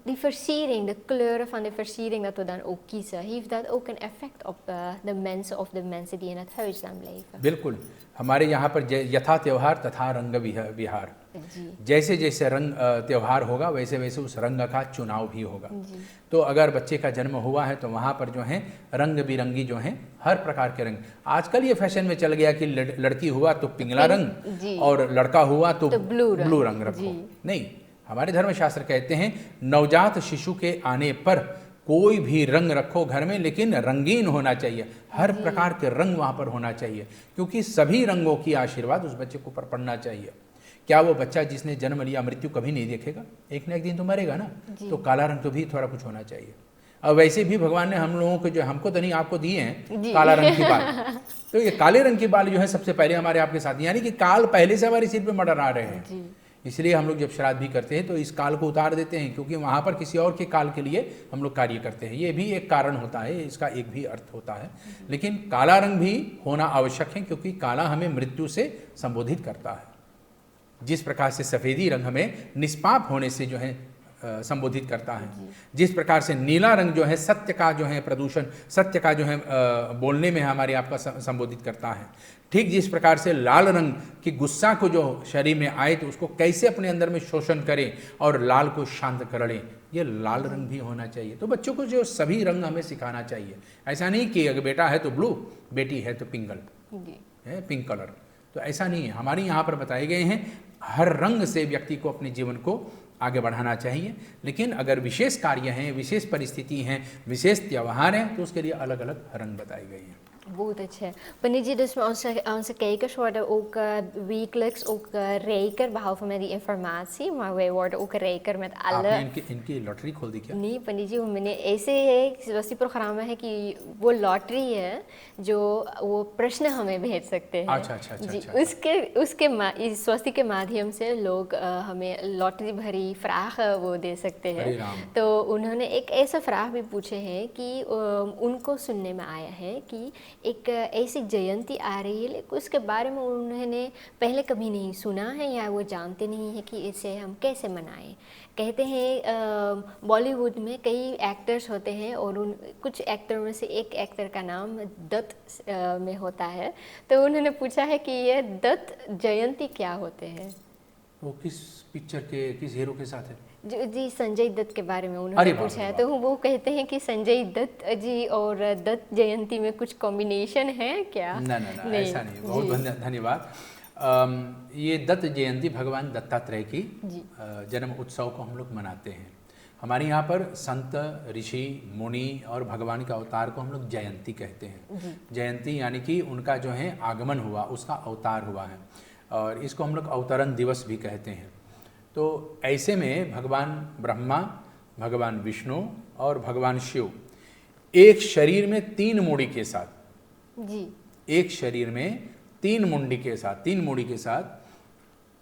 [SPEAKER 1] die versiering, de kleuren van de versiering dat we dan ook kiezen, heeft dat ook een effect op de mensen of de mensen die in het huis dan blijven?
[SPEAKER 2] बिल्कुल, हमारे यहाँ पर यथा त्यौहार तथा रंग विहार, जैसे जैसे रंग त्यौहार होगा वैसे वैसे उस रंग का चुनाव भी होगा। तो अगर बच्चे का जन्म हुआ है तो वहाँ पर जो है रंग बिरंगी जो है हर प्रकार के रंग, आजकल ये फैशन में चल गया कि लड़की हुआ तो पिंगला रंग और लड़का हुआ तो ब्लू रंग रखो। नहीं, हमारे धर्मशास्त्र कहते हैं नवजात शिशु के आने पर कोई भी रंग रखो घर में, लेकिन रंगीन होना चाहिए, हर प्रकार के रंग वहाँ पर होना चाहिए, क्योंकि सभी रंगों की आशीर्वाद उस बच्चे को ऊपर पड़ना चाहिए। क्या वो बच्चा जिसने जन्म लिया मृत्यु कभी नहीं देखेगा? एक न एक दिन तो मरेगा ना, तो काला रंग तो भी थोड़ा कुछ होना चाहिए। और वैसे भी भगवान ने हम लोगों को जो हमको तो नहीं आपको दिए हैं काला रंग की बाल, तो ये काले रंग की बाल जो है सबसे पहले हमारे आपके साथ, यानी कि काल पहले से हमारे सिर पे मडर आ रहे हैं, इसलिए हम लोग जब श्राद्ध भी करते हैं तो इस काल को उतार देते हैं, क्योंकि वहाँ पर किसी और के काल के लिए हम लोग कार्य करते हैं। ये भी एक कारण होता है, इसका एक भी अर्थ होता है, लेकिन काला रंग भी होना आवश्यक है, क्योंकि काला हमें मृत्यु से संबोधित करता है। जिस प्रकार से सफ़ेदी रंग हमें निष्पाप होने से जो है संबोधित करता है। जिस प्रकार से नीला रंग जो है सत्य का जो है प्रदूषण, सत्य का जो है बोलने में हमारे आपका संबोधित करता है, ठीक जिस प्रकार से लाल रंग की गुस्सा को जो शरीर में आए तो उसको कैसे अपने अंदर में शोषण करें और लाल को शांत कर लें, ये लाल रंग भी होना चाहिए। तो बच्चों को जो सभी रंग हमें सिखाना चाहिए, ऐसा नहीं कि अगर बेटा है तो ब्लू, बेटी है तो पिंक कलर, तो ऐसा नहीं है। हमारे यहाँ पर बताए गए हैं हर रंग से व्यक्ति को अपने जीवन को आगे बढ़ाना चाहिए, लेकिन अगर विशेष कार्य हैं, विशेष परिस्थिति हैं, विशेष त्यौहार हैं तो उसके लिए अलग अलग रंग बताए गए हैं।
[SPEAKER 1] Goed, het wanneer je dus onze kijkers worden ook wekelijks ook rijker, behalve met die informatie, maar wij worden ook rijker met alle...
[SPEAKER 2] आपने इनकी लॉटरी खोल दी क्या?
[SPEAKER 1] नहीं पंडित जी, मैंने ऐसे है स्वस्ति प्रोग्राम है कि वो लॉटरी है जो वो प्रश्न हमें भेज सकते हैं।
[SPEAKER 2] अच्छा
[SPEAKER 1] जी, उसके इस स्वस्ति के माध्यम से लोग हमें लॉटरी भरी फ्राख वो दे सकते हैं। तो उन्होंने एक ऐसा फ्राख भी पूछे हैं कि उनको सुनने में आया है कि एक ऐसी जयंती आ रही है, लेकिन उसके बारे में उन्होंने पहले कभी नहीं सुना है या वो जानते नहीं है कि इसे हम कैसे मनाएं। कहते हैं बॉलीवुड में कई एक्टर्स होते हैं और उन कुछ एक्टर में से एक एक्टर का नाम दत्त में होता है, तो उन्होंने पूछा है कि ये दत्त जयंती क्या होते हैं।
[SPEAKER 2] वो किस पिक्चर के किस हीरो के साथ है?
[SPEAKER 1] जी संजय दत्त के बारे में उन्होंने पूछा है, तो वो कहते हैं कि संजय दत्त जी और दत्त जयंती में कुछ कॉम्बिनेशन है क्या?
[SPEAKER 2] ना ऐसा नहीं। बहुत धन्यवाद। ये दत्त जयंती भगवान दत्तात्रेय की जन्म उत्सव को हम लोग मनाते हैं। हमारे यहाँ पर संत, ऋषि, मुनि और भगवान के अवतार को हम लोग जयंती कहते हैं। जयंती यानी कि उनका जो है आगमन हुआ, उसका अवतार हुआ है, और इसको हम लोग अवतरण दिवस भी कहते हैं। तो ऐसे में भगवान ब्रह्मा, भगवान विष्णु और भगवान शिव एक शरीर में 3 मुड़ी के साथ एक शरीर में 3 मुंडी के साथ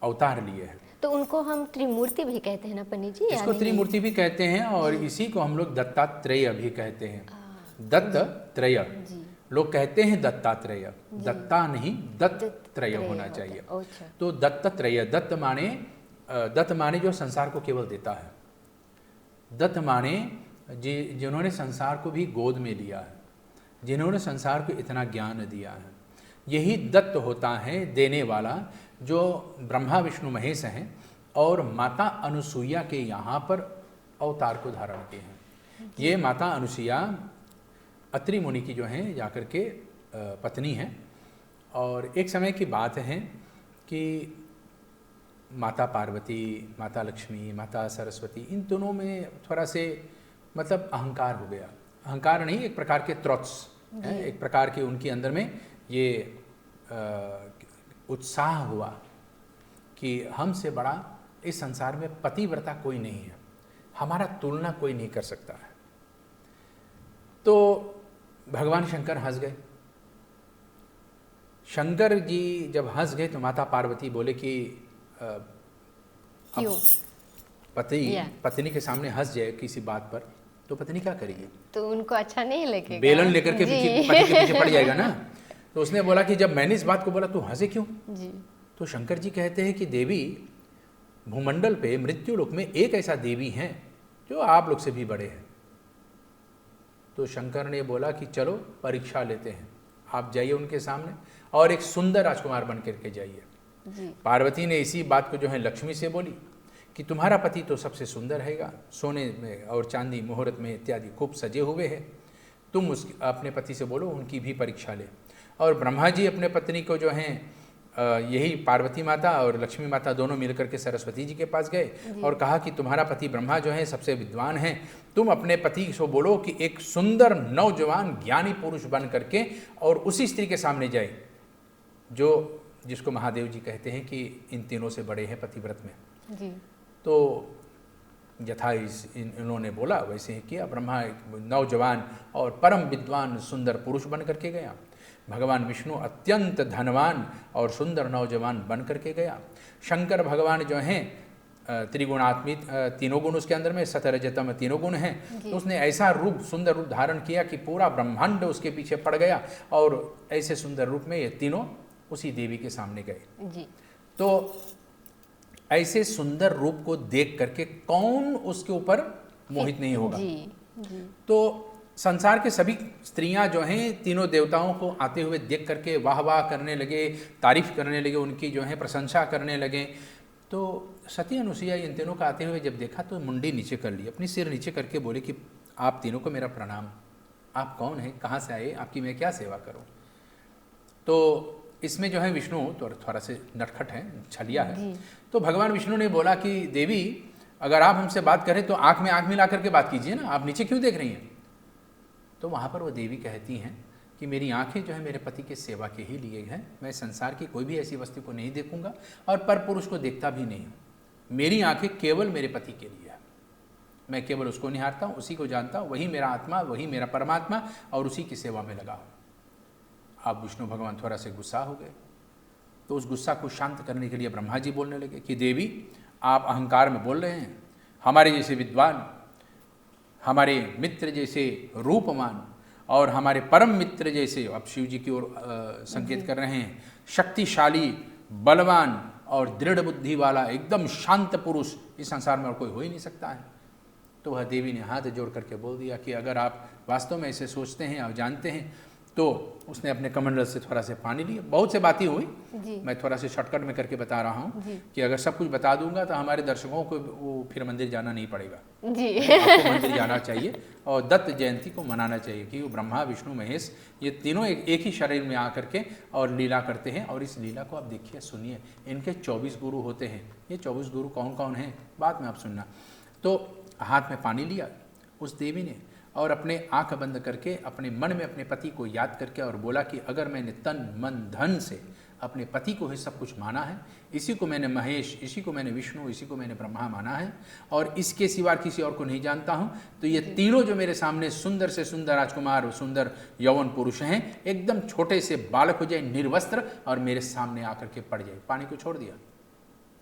[SPEAKER 2] अवतार लिए हैं।
[SPEAKER 1] तो उनको हम त्रिमूर्ति भी कहते हैं ना पंडित जी?
[SPEAKER 2] इसको त्रिमूर्ति भी कहते हैं और इसी को हम लोग दत्तात्रेय भी कहते हैं। दत्तत्रय, लोग कहते हैं दत्तात्रेय, दत्ता नहीं दत्तत्रय होना चाहिए। तो दत्तत्रय, दत्त माने जो संसार को केवल देता है, दत्त माने जिन्होंने संसार को भी गोद में लिया है, जिन्होंने संसार को इतना ज्ञान दिया है, यही दत्त होता है देने वाला, जो ब्रह्मा विष्णु महेश हैं और माता अनुसुईया के यहाँ पर अवतार को धारण किए हैं। ये माता अनुसुईया अत्रि मुनि की जो हैं जाकर के पत्नी हैं, और एक समय की बात है कि माता पार्वती, माता लक्ष्मी, माता सरस्वती, इन दोनों में थोड़ा से मतलब अहंकार हो गया। अहंकार नहीं, एक प्रकार के त्रोत्स, एक प्रकार के उनके अंदर में ये उत्साह हुआ कि हमसे बड़ा इस संसार में पतिव्रता कोई नहीं है, हमारा तुलना कोई नहीं कर सकता है। तो भगवान शंकर हंस गए। शंकर जी जब हंस गए तो माता पार्वती बोले कि
[SPEAKER 1] क्यों?
[SPEAKER 2] पत्नी के सामने हंस जाए किसी बात पर तो पत्नी क्या करेगी?
[SPEAKER 1] तो उनको अच्छा नहीं लगेगा,
[SPEAKER 2] बेलन लेकर के पति के पीछे पड़ जाएगा ना। तो उसने बोला कि जब मैंने इस बात को बोला तू हंसे क्यों? तो शंकर जी कहते हैं कि देवी, भूमंडल पे मृत्यु लोक में एक ऐसा देवी हैं जो आप लोग से भी बड़े हैं। तो शंकर ने बोला कि चलो परीक्षा लेते हैं, आप जाइए उनके सामने और एक सुंदर राजकुमार बन करके जाइए। पार्वती ने इसी बात को जो है लक्ष्मी से बोली कि तुम्हारा पति तो सबसे सुंदर हैगा, सोने में और चांदी मुहूर्त में इत्यादि खूब सजे हुए हैं, तुम अपने पति से बोलो उनकी भी परीक्षा ले। और ब्रह्मा जी अपने पत्नी को जो हैं यही पार्वती माता और लक्ष्मी माता दोनों मिलकर के सरस्वती जी के पास गए और कहा कि तुम्हारा पति ब्रह्मा जो है सबसे विद्वान है, तुम अपने पति को बोलो कि एक सुंदर नौजवान ज्ञानी पुरुष बन करके और उसी स्त्री के सामने जाए जिसको महादेव जी कहते हैं कि इन तीनों से बड़े हैं पतिव्रत में। तो यथा इन्होंने बोला वैसे ही किया। ब्रह्मा नौजवान और परम विद्वान सुंदर पुरुष बन करके गया। भगवान विष्णु अत्यंत धनवान और सुंदर नौजवान बन करके गया। शंकर भगवान जो हैं त्रिगुणात्मिक, तीनों गुण उसके अंदर में सतरजतम तीनों गुण हैं, तो उसने ऐसा रूप सुंदर रूप धारण किया कि पूरा ब्रह्मांड उसके पीछे पड़ गया और ऐसे सुंदर रूप में ये तीनों उसी देवी के सामने गए। तो ऐसे सुंदर रूप को देख करके कौन उसके ऊपर मोहित नहीं होगा।
[SPEAKER 1] जी।
[SPEAKER 2] तो संसार के सभी स्त्रियां जो हैं तीनों देवताओं को आते हुए देख करके वाह वाह करने लगे, तारीफ करने लगे, उनकी जो है प्रशंसा करने लगे। तो सती अनुसुईया इन तीनों का आते हुए जब देखा तो मुंडी नीचे कर ली, अपनी सिर नीचे करके बोले कि आप तीनों को मेरा प्रणाम, आप कौन हैं, कहाँ से आए, आपकी मैं क्या सेवा करूं। तो इसमें जो है विष्णु तो थोड़ा से नटखट है, छलिया है। तो भगवान विष्णु ने बोला कि देवी अगर आप हमसे बात करें तो आंख में आंख मिला करके बात कीजिए ना, आप नीचे क्यों देख रही हैं। तो वहाँ पर वो देवी कहती हैं कि मेरी आंखें जो है मेरे पति के सेवा के ही लिए हैं, मैं संसार की कोई भी ऐसी वस्तु को नहीं देखूंगा और पर पुरुष को देखता भी नहीं हूँ। मेरी आंखें केवल मेरे पति के लिए है, मैं केवल उसको निहारता हूँ, उसी को जानता हूँ, वही मेरा आत्मा, वही मेरा परमात्मा और उसी की सेवा में लगा हूँ। अब विष्णु भगवान थोड़ा से गुस्सा हो गए। तो उस गुस्सा को शांत करने के लिए ब्रह्मा जी बोलने लगे कि देवी आप अहंकार में बोल रहे हैं, हमारे जैसे विद्वान, हमारे मित्र जैसे रूपमान और हमारे परम मित्र जैसे, अब शिव जी की ओर संकेत कर रहे हैं, शक्तिशाली, बलवान और दृढ़ बुद्धि वाला एकदम शांत पुरुष इस संसार में और कोई हो ही नहीं सकता है। तो वह देवी ने हाथ जोड़ करके बोल दिया कि अगर आप वास्तव में ऐसे सोचते हैं और जानते हैं, तो उसने अपने कमंडल से थोड़ा से पानी लिया। बहुत से बातें हुई, मैं थोड़ा से शॉर्टकट में करके बता रहा हूँ कि अगर सब कुछ बता दूंगा तो हमारे दर्शकों को वो फिर मंदिर जाना नहीं पड़ेगा जी। आपको मंदिर जाना चाहिए और दत्त जयंती को मनाना चाहिए कि वो ब्रह्मा विष्णु महेश ये तीनों एक ही शरीर में आकर के और लीला करते हैं। और इस लीला को आप देखिए, सुनिए, इनके 24 गुरु होते हैं। ये 24 गुरु कौन कौन हैं बाद में आप सुनना। तो हाथ में पानी लिया उस देवी ने और अपने आंख बंद करके अपने मन में अपने पति को याद करके और बोला कि अगर मैंने तन मन धन से अपने पति को ही सब कुछ माना है, इसी को मैंने महेश, इसी को मैंने विष्णु, इसी को मैंने ब्रह्मा माना है और इसके सिवा किसी और को नहीं जानता हूँ, तो ये तीनों जो मेरे सामने सुंदर से सुंदर राजकुमार, सुंदर यौवन पुरुष हैं, एकदम छोटे से बालक हो जाए, निर्वस्त्र और मेरे सामने आकर के पड़ जाए। पानी को छोड़ दिया,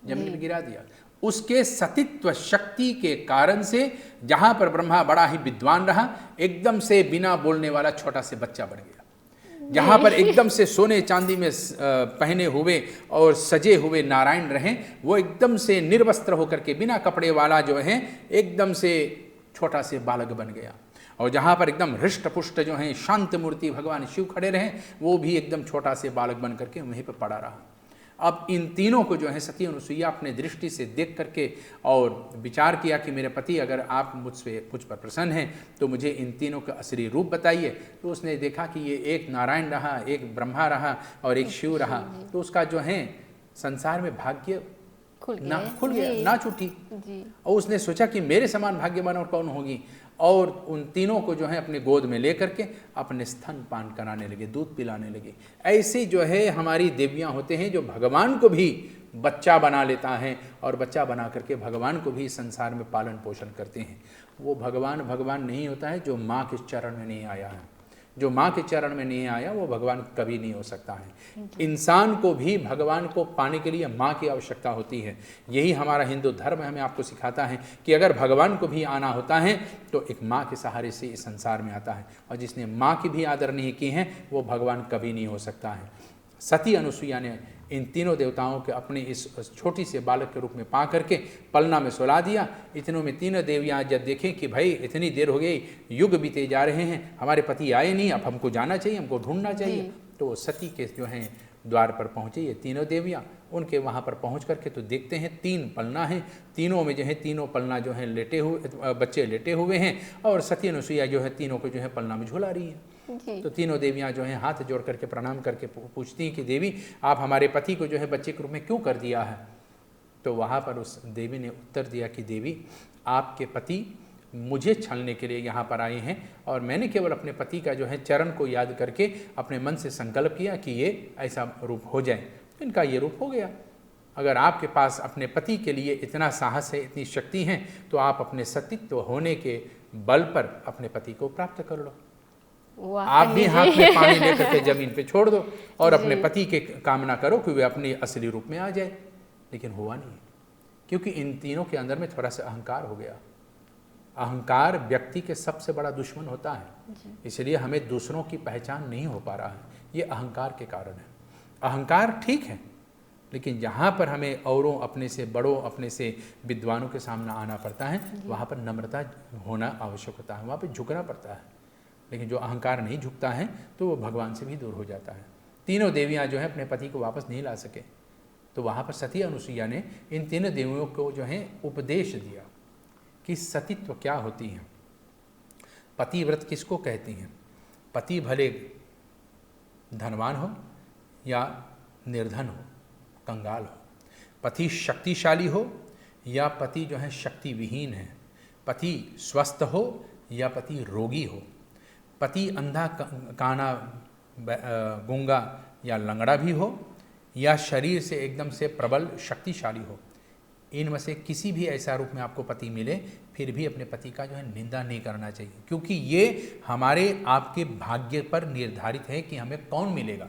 [SPEAKER 2] जमीन में गिरा दिया। उसके सतीत्व शक्ति के कारण से जहां पर ब्रह्मा बड़ा ही विद्वान रहा, एकदम से बिना बोलने वाला छोटा से बच्चा बन गया। जहां पर एकदम से सोने चांदी में पहने हुए और सजे हुए नारायण रहे, वो एकदम से निर्वस्त्र होकर के बिना कपड़े वाला जो है एकदम से छोटा से बालक बन गया। और जहां पर एकदम हृष्ट पुष्ट जो है शांत मूर्ति भगवान शिव खड़े रहे, वो भी एकदम छोटा से बालक बन करके वहीं पर पड़ा रहा। अब इन तीनों को जो है सती अनुसुईया अपने दृष्टि से देख करके और विचार किया कि मेरे पति अगर आप मुझ पर प्रसन्न हैं तो मुझे इन तीनों का असली रूप बताइए। तो उसने देखा कि ये एक नारायण रहा, एक ब्रह्मा रहा और एक शिव रहा। तो उसका जो है संसार में भाग्य खुल गया, नाच उठी। और उसने सोचा कि मेरे समान भाग्यवान और कौन होगी, और उन तीनों को जो है अपने गोद में लेकर के अपने स्तन पान कराने लगे, दूध पिलाने लगे। ऐसे जो है हमारी देवियां होते हैं जो भगवान को भी बच्चा बना लेता है और बच्चा बना करके भगवान को भी संसार में पालन पोषण करते हैं। वो भगवान नहीं होता है जो माँ के चरण में नहीं आया है। जो माँ के चरण में नहीं आया वो भगवान कभी नहीं हो सकता है। इंसान को भी भगवान को पाने के लिए माँ की आवश्यकता होती है। यही हमारा हिंदू धर्म हमें आपको सिखाता है कि अगर भगवान को भी आना होता है तो एक माँ के सहारे से इस संसार में आता है, और जिसने माँ की भी आदर नहीं की है वो भगवान कभी नहीं हो सकता है। सती अनुसुईया ने इन तीनों देवताओं के अपने इस छोटी से बालक के रूप में पा करके पलना में सुला दिया। इतनों में तीनों देवियाँ जब देखें कि भाई इतनी देर हो गई, युग बीते जा रहे हैं, हमारे पति आए नहीं, अब हमको जाना चाहिए, हमको ढूंढना चाहिए। तो सती के जो हैं द्वार पर पहुँचे ये तीनों देवियाँ। उनके वहाँ पर पहुँच करके तो देखते हैं 3 पलना हैं, तीनों में जो है तीनों पलना जो है लेटे हुए, बच्चे लेटे हुए हैं, और सती अनुसुईया जो है तीनों को जो है पलना में झुला रही है। तो तीनों देवियां जो हैं हाथ जोड़ करके प्रणाम करके पूछती हैं कि देवी आप हमारे पति को जो है बच्चे के रूप में क्यों कर दिया है। तो वहाँ पर उस देवी ने उत्तर दिया कि देवी आपके पति मुझे छलने के लिए यहाँ पर आए हैं, और मैंने केवल अपने पति का जो है चरण को याद करके अपने मन से संकल्प किया कि ये ऐसा रूप हो जाए। इनका ये रूप हो गया। अगर आपके पास अपने पति के लिए इतना साहस है, इतनी शक्ति है, तो आप अपने सतीत्व होने के बल पर अपने पति को प्राप्त कर लो। आप भी हाथ में पानी लेकर के जमीन पे छोड़ दो और अपने पति के कामना करो कि वे अपने असली रूप में आ जाए। लेकिन हुआ नहीं, क्योंकि इन तीनों के अंदर में थोड़ा सा अहंकार हो गया। अहंकार व्यक्ति के सबसे बड़ा दुश्मन होता है, इसलिए हमें दूसरों की पहचान नहीं हो पा रहा है। ये अहंकार के कारण है। अहंकार ठीक है, लेकिन जहाँ पर हमें औरों, अपने से बड़ों, अपने से विद्वानों के सामने आना पड़ता है, वहाँ पर नम्रता होना आवश्यक होता है, वहाँ पर झुकना पड़ता है। लेकिन जो अहंकार नहीं झुकता है तो वो भगवान से भी दूर हो जाता है। तीनों देवियाँ जो हैं अपने पति को वापस नहीं ला सके, तो वहाँ पर सती अनुसुईया ने इन तीनों देवियों को जो है उपदेश दिया कि सतीत्व क्या होती है, पतिव्रत किसको कहती हैं, पति भले धनवान हो या निर्धन हो, कंगाल हो, पति शक्तिशाली हो या पति जो है शक्ति विहीन है, पति स्वस्थ हो या पति रोगी हो, पति अंधा काना गूंगा या लंगड़ा भी हो या शरीर से एकदम से प्रबल शक्तिशाली हो, इनमें से किसी भी ऐसा रूप में आपको पति मिले, फिर भी अपने पति का जो है निंदा नहीं करना चाहिए, क्योंकि ये हमारे आपके भाग्य पर निर्धारित है कि हमें कौन मिलेगा।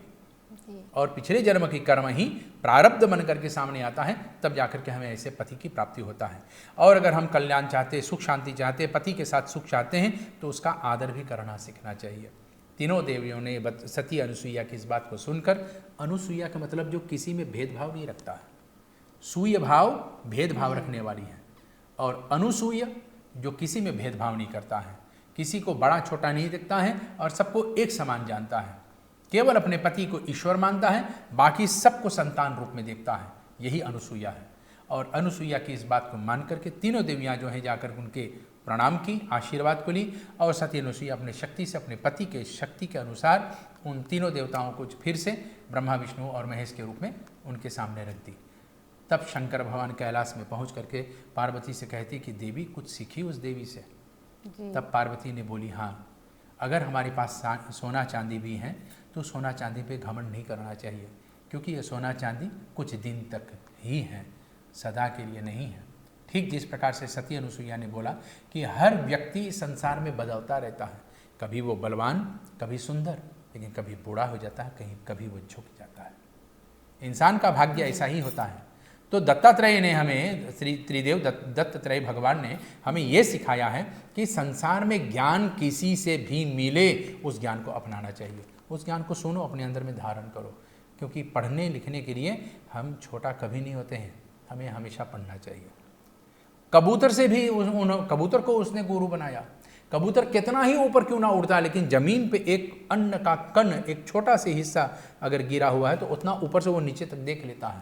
[SPEAKER 2] और पिछले जन्म की कर्म ही प्रारब्ध बन करके सामने आता है, तब जाकर के हमें ऐसे पति की प्राप्ति होता है। और अगर हम कल्याण चाहते, सुख शांति चाहते, पति के साथ सुख चाहते हैं, तो उसका आदर भी करना सीखना चाहिए। तीनों देवियों ने सती अनुसुईया की इस बात को सुनकर, अनुसुईया का मतलब जो किसी में भेदभाव नहीं रखता है, सूय भाव भेदभाव रखने वाली है, और अनुसूय जो किसी में भेदभाव नहीं करता है, किसी को बड़ा छोटा नहीं देखता है और सबको एक समान जानता है, केवल अपने पति को ईश्वर मानता है, बाकी सबको संतान रूप में देखता है, यही अनुसूया है। और अनुसूया की इस बात को मान करके तीनों देवियाँ जो हैं जाकर उनके प्रणाम की, आशीर्वाद को ली, और सती अनुसूया अपने शक्ति से, अपने पति के शक्ति के अनुसार उन तीनों देवताओं को फिर से ब्रह्मा, विष्णु और महेश के रूप में उनके सामने रख दी। तब शंकर भगवान कैलाश में पहुंच करके पार्वती से कहती कि देवी कुछ सीखी उस देवी से। तब पार्वती ने बोली, हाँ, अगर हमारे पास सोना चांदी भी है तो सोना चांदी पे घमंड नहीं करना चाहिए, क्योंकि ये सोना चांदी कुछ दिन तक ही है, सदा के लिए नहीं है। ठीक जिस प्रकार से सती अनुसुईया ने बोला कि हर व्यक्ति संसार में बदलता रहता है, कभी वो बलवान, कभी सुंदर, लेकिन कभी बूढ़ा हो जाता है, कभी वो झुक जाता है। इंसान का भाग्य ऐसा ही होता है। तो दत्तात्रेय ने हमें, श्री त्रिदेव दत्तात्रेय भगवान ने हमें ये सिखाया है कि संसार में ज्ञान किसी से भी मिले, उस ज्ञान को अपनाना चाहिए, उस ज्ञान को सुनो, अपने अंदर में धारण करो, क्योंकि पढ़ने लिखने के लिए हम छोटा कभी नहीं होते हैं, हमें हमेशा पढ़ना चाहिए। कबूतर से भी कबूतर को उसने गुरु बनाया। कबूतर कितना ही ऊपर क्यों ना उड़ता, लेकिन जमीन पे एक अन्न का कण, एक छोटा सा हिस्सा अगर गिरा हुआ है तो उतना ऊपर से वो नीचे तक देख लेता है,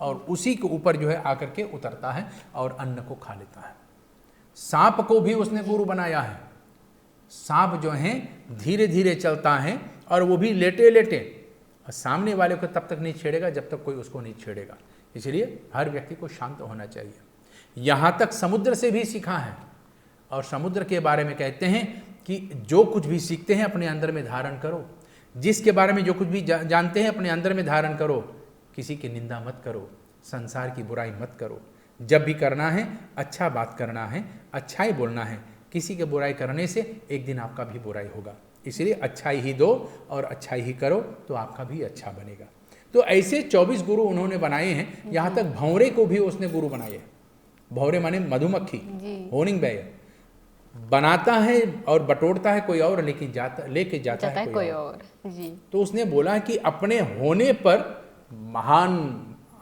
[SPEAKER 2] और उसी के ऊपर जो है आकर के उतरता है और अन्न को खा लेता है। सांप को भी उसने गुरु बनाया है। सांप जो है धीरे धीरे चलता है और वो भी लेटे लेटे, और सामने वाले को तब तक नहीं छेड़ेगा जब तक कोई उसको नहीं छेड़ेगा। इसलिए हर व्यक्ति को शांत होना चाहिए। यहाँ तक समुद्र से भी सीखा है, और समुद्र के बारे में कहते हैं कि जो कुछ भी सीखते हैं अपने अंदर में धारण करो, जिसके बारे में जो कुछ भी जानते हैं अपने अंदर में धारण करो, किसी की निंदा मत करो, संसार की बुराई मत करो। जब भी करना है अच्छा बात करना है, अच्छाई बोलना है, किसी के बुराई करने से एक दिन आपका भी बुराई होगा। इसलिए अच्छाई ही दो और अच्छाई ही करो, तो आपका भी अच्छा बनेगा। तो ऐसे 24 गुरु उन्होंने बनाए हैं। यहाँ तक भंवरे को भी उसने गुरु बनाए हैं। भंवरे माने मधुमक्खी, होनिंग बेयर, बनाता है और बटोरता है कोई और, लेकिन लेके जाता है कोई और। जी। तो उसने बोला कि अपने होने पर महान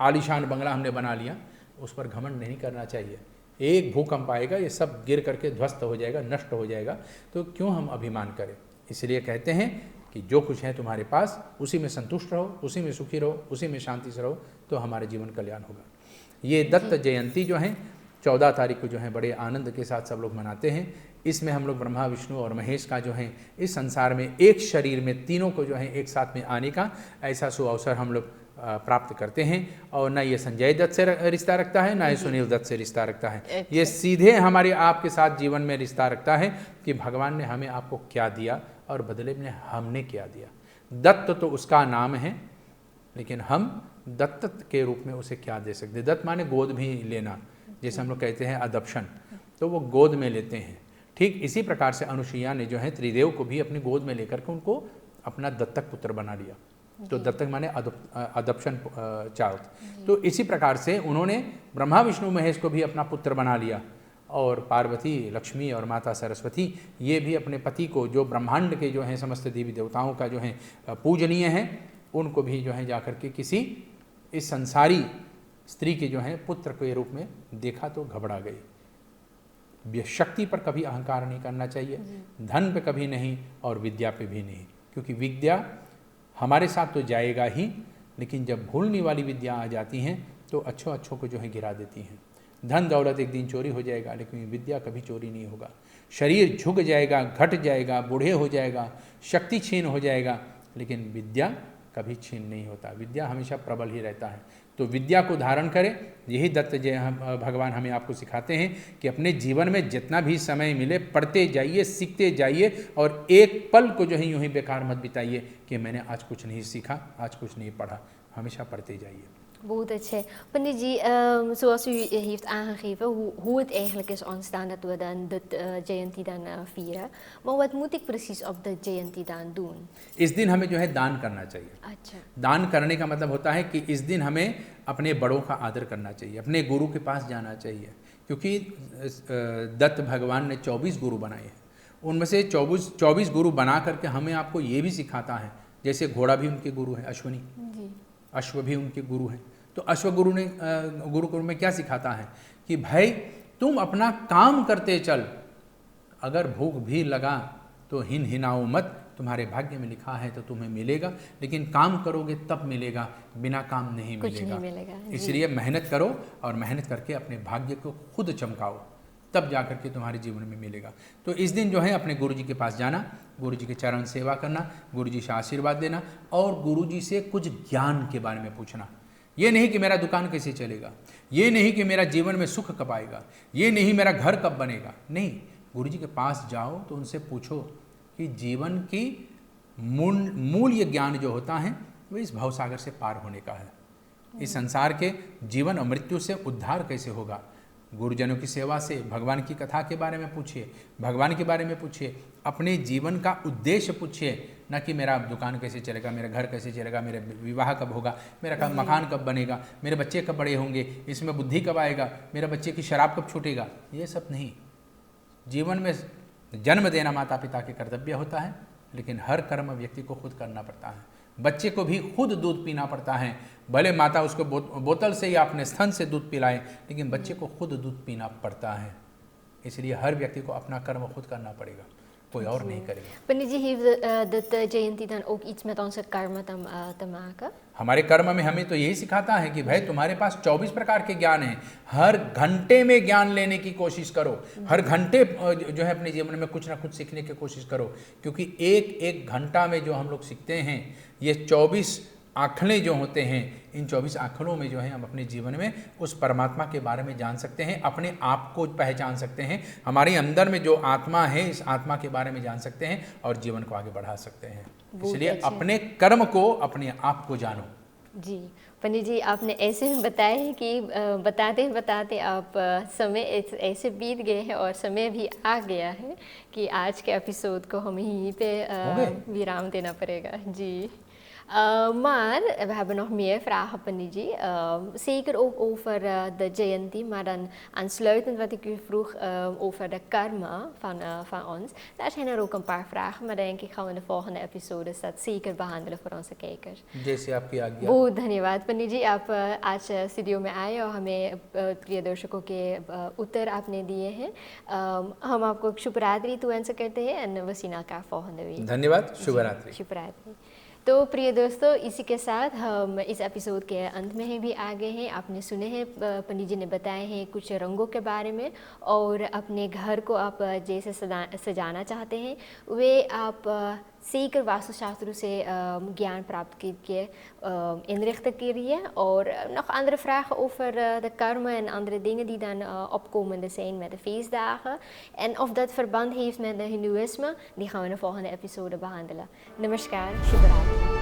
[SPEAKER 2] आलीशान बंगला हमने बना लिया, उस पर घमंड नहीं करना चाहिए। एक भूकंप आएगा, ये सब गिर करके ध्वस्त हो जाएगा, नष्ट हो जाएगा, तो क्यों हम अभिमान करें। इसलिए कहते हैं कि जो कुछ है तुम्हारे पास, उसी में संतुष्ट रहो, उसी में सुखी रहो, उसी में शांति से रहो, तो हमारे जीवन कल्याण होगा। ये दत्त जयंती जो है 14 तारीख को जो है बड़े आनंद के साथ सब लोग मनाते हैं। इसमें हम लोग ब्रह्मा, विष्णु और महेश का जो है इस संसार में एक शरीर में तीनों को जो है एक साथ में आने का ऐसा सुअवसर हम लोग प्राप्त करते हैं। और ना ये संजय दत्त से रिश्ता रखता है, ना ये सुनील दत्त से रिश्ता रखता है। ये सीधे हमारे आपके साथ जीवन में रिश्ता रखता है कि भगवान ने हमें आपको क्या दिया और बदले में हमने क्या दिया। दत्त तो उसका नाम है, लेकिन हम दत्त के रूप में उसे क्या दे सकते। दत्त माने गोद भी लेना, जैसे हम लोग कहते हैं अडॉप्शन, तो वो गोद में लेते हैं। ठीक इसी प्रकार से अनुसुईया ने जो है त्रिदेव को भी अपनी गोद में लेकर के उनको अपना दत्तक पुत्र बना लिया। तो दत्तक माने अडॉप्शन चाइल्ड। तो इसी प्रकार से उन्होंने ब्रह्मा, विष्णु, महेश को भी अपना पुत्र बना लिया, और पार्वती, लक्ष्मी और माता सरस्वती ये भी अपने पति को, जो ब्रह्मांड के जो हैं समस्त देवी देवताओं का जो है पूजनीय है, उनको भी जो है जाकर के किसी इस संसारी स्त्री के जो है पुत्र के रूप में देखा तो घबरा गई। शक्ति पर कभी अहंकार नहीं करना चाहिए, धन पे कभी नहीं और विद्या पे भी नहीं, क्योंकि विद्या हमारे साथ तो जाएगा ही, लेकिन जब भूलने वाली विद्या आ जाती हैं तो अच्छों अच्छों को जो है गिरा देती हैं। धन दौलत एक दिन चोरी हो जाएगा, लेकिन विद्या कभी चोरी नहीं होगा। शरीर झुक जाएगा, घट जाएगा, बूढ़े हो जाएगा, शक्ति छीन हो जाएगा, लेकिन विद्या कभी छीन नहीं होता। विद्या हमेशा प्रबल ही रहता है। तो विद्या को धारण करें, यही दत्त जय भगवान हमें आपको सिखाते हैं कि अपने जीवन में जितना भी समय मिले पढ़ते जाइए, सीखते जाइए, और एक पल को जो है यूं ही बेकार मत बिताइए कि मैंने आज कुछ नहीं सीखा, आज कुछ नहीं पढ़ा। हमेशा पढ़ते जाइए।
[SPEAKER 1] Goed, Pandit ji, zoals u heeft aangegeven, hoe het eigenlijk is ontstaan dat we dan dit Jayanti dan vieren. Maar wat moet ik precies op de Jayanti dan doen?
[SPEAKER 2] इस दिन हमें जो है दान करना चाहिए।
[SPEAKER 1] अच्छा,
[SPEAKER 2] दान करने का मतलब होता है कि इस दिन हमें अपने बड़ों का आदर करना चाहिए, अपने गुरु के पास जाना चाहिए, क्योंकि दत्त भगवान ने 24 गुरु बनाए हैं। उनमें से 24 गुरु बना करके हमें आपको ये भी सिखाता है, जैसे घोड़ा भी उनके गुरु है, अश्वनी, अश्व भी उनके गुरु हैं। तो अश्व गुरु ने गुरु में क्या सिखाता है कि भाई तुम अपना काम करते चल, अगर भूख भी लगा तो हिनाओ मत, तुम्हारे भाग्य में लिखा है तो तुम्हें मिलेगा, लेकिन काम करोगे तब मिलेगा, बिना काम नहीं मिलेगा। इसलिए मेहनत करो और मेहनत करके अपने भाग्य को खुद चमकाओ, तब जा करके तुम्हारे जीवन में मिलेगा। तो इस दिन जो है अपने गुरुजी के पास जाना, गुरुजी के चरण सेवा करना, गुरुजी से आशीर्वाद देना और गुरुजी से कुछ ज्ञान के बारे में पूछना। ये नहीं कि मेरा दुकान कैसे चलेगा, ये नहीं कि मेरा जीवन में सुख कब आएगा, ये नहीं मेरा घर कब बनेगा, नहीं। गुरुजी के पास जाओ तो उनसे पूछो कि जीवन की मूल्य ज्ञान जो होता है वो इस भवसागर से पार होने का है। इस संसार के जीवन और मृत्यु से उद्धार कैसे होगा। गुरुजनों की सेवा से, भगवान की कथा के बारे में पूछिए, भगवान के बारे में पूछिए, अपने जीवन का उद्देश्य पूछिए, न कि मेरा दुकान कैसे चलेगा, मेरा घर कैसे चलेगा, मेरा विवाह कब होगा, मेरा मकान कब बनेगा, मेरे बच्चे कब बड़े होंगे, इसमें बुद्धि कब आएगा, मेरे बच्चे की शराब कब छूटेगा, ये सब नहीं। जीवन में जन्म देना माता पिता के कर्तव्य होता है, लेकिन हर कर्म व्यक्ति को खुद करना पड़ता है। बच्चे को भी खुद दूध पीना पड़ता है, भले माता उसको बोतल से या अपने स्तन से दूध पिलाए, लेकिन बच्चे को खुद दूध पीना पड़ता है। इसलिए हर व्यक्ति को अपना कर्म खुद करना पड़ेगा, कोई और नहीं करेगा।
[SPEAKER 1] Pandit ji, heeft dit Jayanti dan ook iets met onze karma te maken?
[SPEAKER 2] हमारे कर्म में हमें तो यही सिखाता है कि भाई तुम्हारे पास 24 प्रकार के ज्ञान हैं, हर घंटे में ज्ञान लेने की कोशिश करो, हर घंटे जो है अपने जीवन में कुछ ना कुछ सीखने की कोशिश करो, क्योंकि एक एक घंटा में जो हम लोग सीखते हैं, ये 24 आँखड़ें जो होते हैं, इन 24 आँखड़ों में जो है हम अपने जीवन में उस परमात्मा के बारे में जान सकते हैं, अपने आप को पहचान सकते हैं, हमारे अंदर में जो आत्मा है इस आत्मा के बारे में जान सकते हैं और जीवन को आगे बढ़ा सकते हैं। इसलिए अपने कर्म को, अपने आप को जानो।
[SPEAKER 1] जी पंडित जी, आपने ऐसे बताया है कि बताते बताते आप समय ऐसे बीत गए हैं और समय भी आ गया है कि आज के एपिसोड को हमें यहीं पे विराम देना पड़ेगा। जी, maar we hebben nog meer vragen, Panditji. Zeker ook over de Jayanti, maar dan aansluitend wat ik u vroeg over de karma van ons. Daar zijn er ook een paar vragen, maar denk ik gaan we in de volgende episode dat zeker behandelen voor onze kijkers.
[SPEAKER 2] जैसे आपकी आज्ञा।
[SPEAKER 1] बहुत धन्यवाद पंडित जी, आप आज स्टूडियो में आए और हमें प्रिय दर्शकों के उत्तर आपने दिए हैं। हम आपको शुभ रात्रि तुअंस करते हैं और we zien elkaar volgende week।
[SPEAKER 2] धन्यवाद, शुभ रात्रि।
[SPEAKER 1] शुभ रात्रि। तो प्रिय दोस्तों, इसी के साथ हम इस एपिसोड के अंत में ही भी आ गए हैं। आपने सुने हैं, पंडित जी ने बताए हैं कुछ रंगों के बारे में, और अपने घर को आप जैसे सजाना चाहते हैं वे आप zeker वास्तुशास्त्र से ज्ञान प्राप्त कीजिए, inrichten krijgen. और nog andere vragen over de karma en andere dingen die dan opkomende zijn met de feestdagen. En of dat verband heeft met het hindoeïsme, die gaan we in de volgende episode behandelen. Namaskar, Shubh Ratri.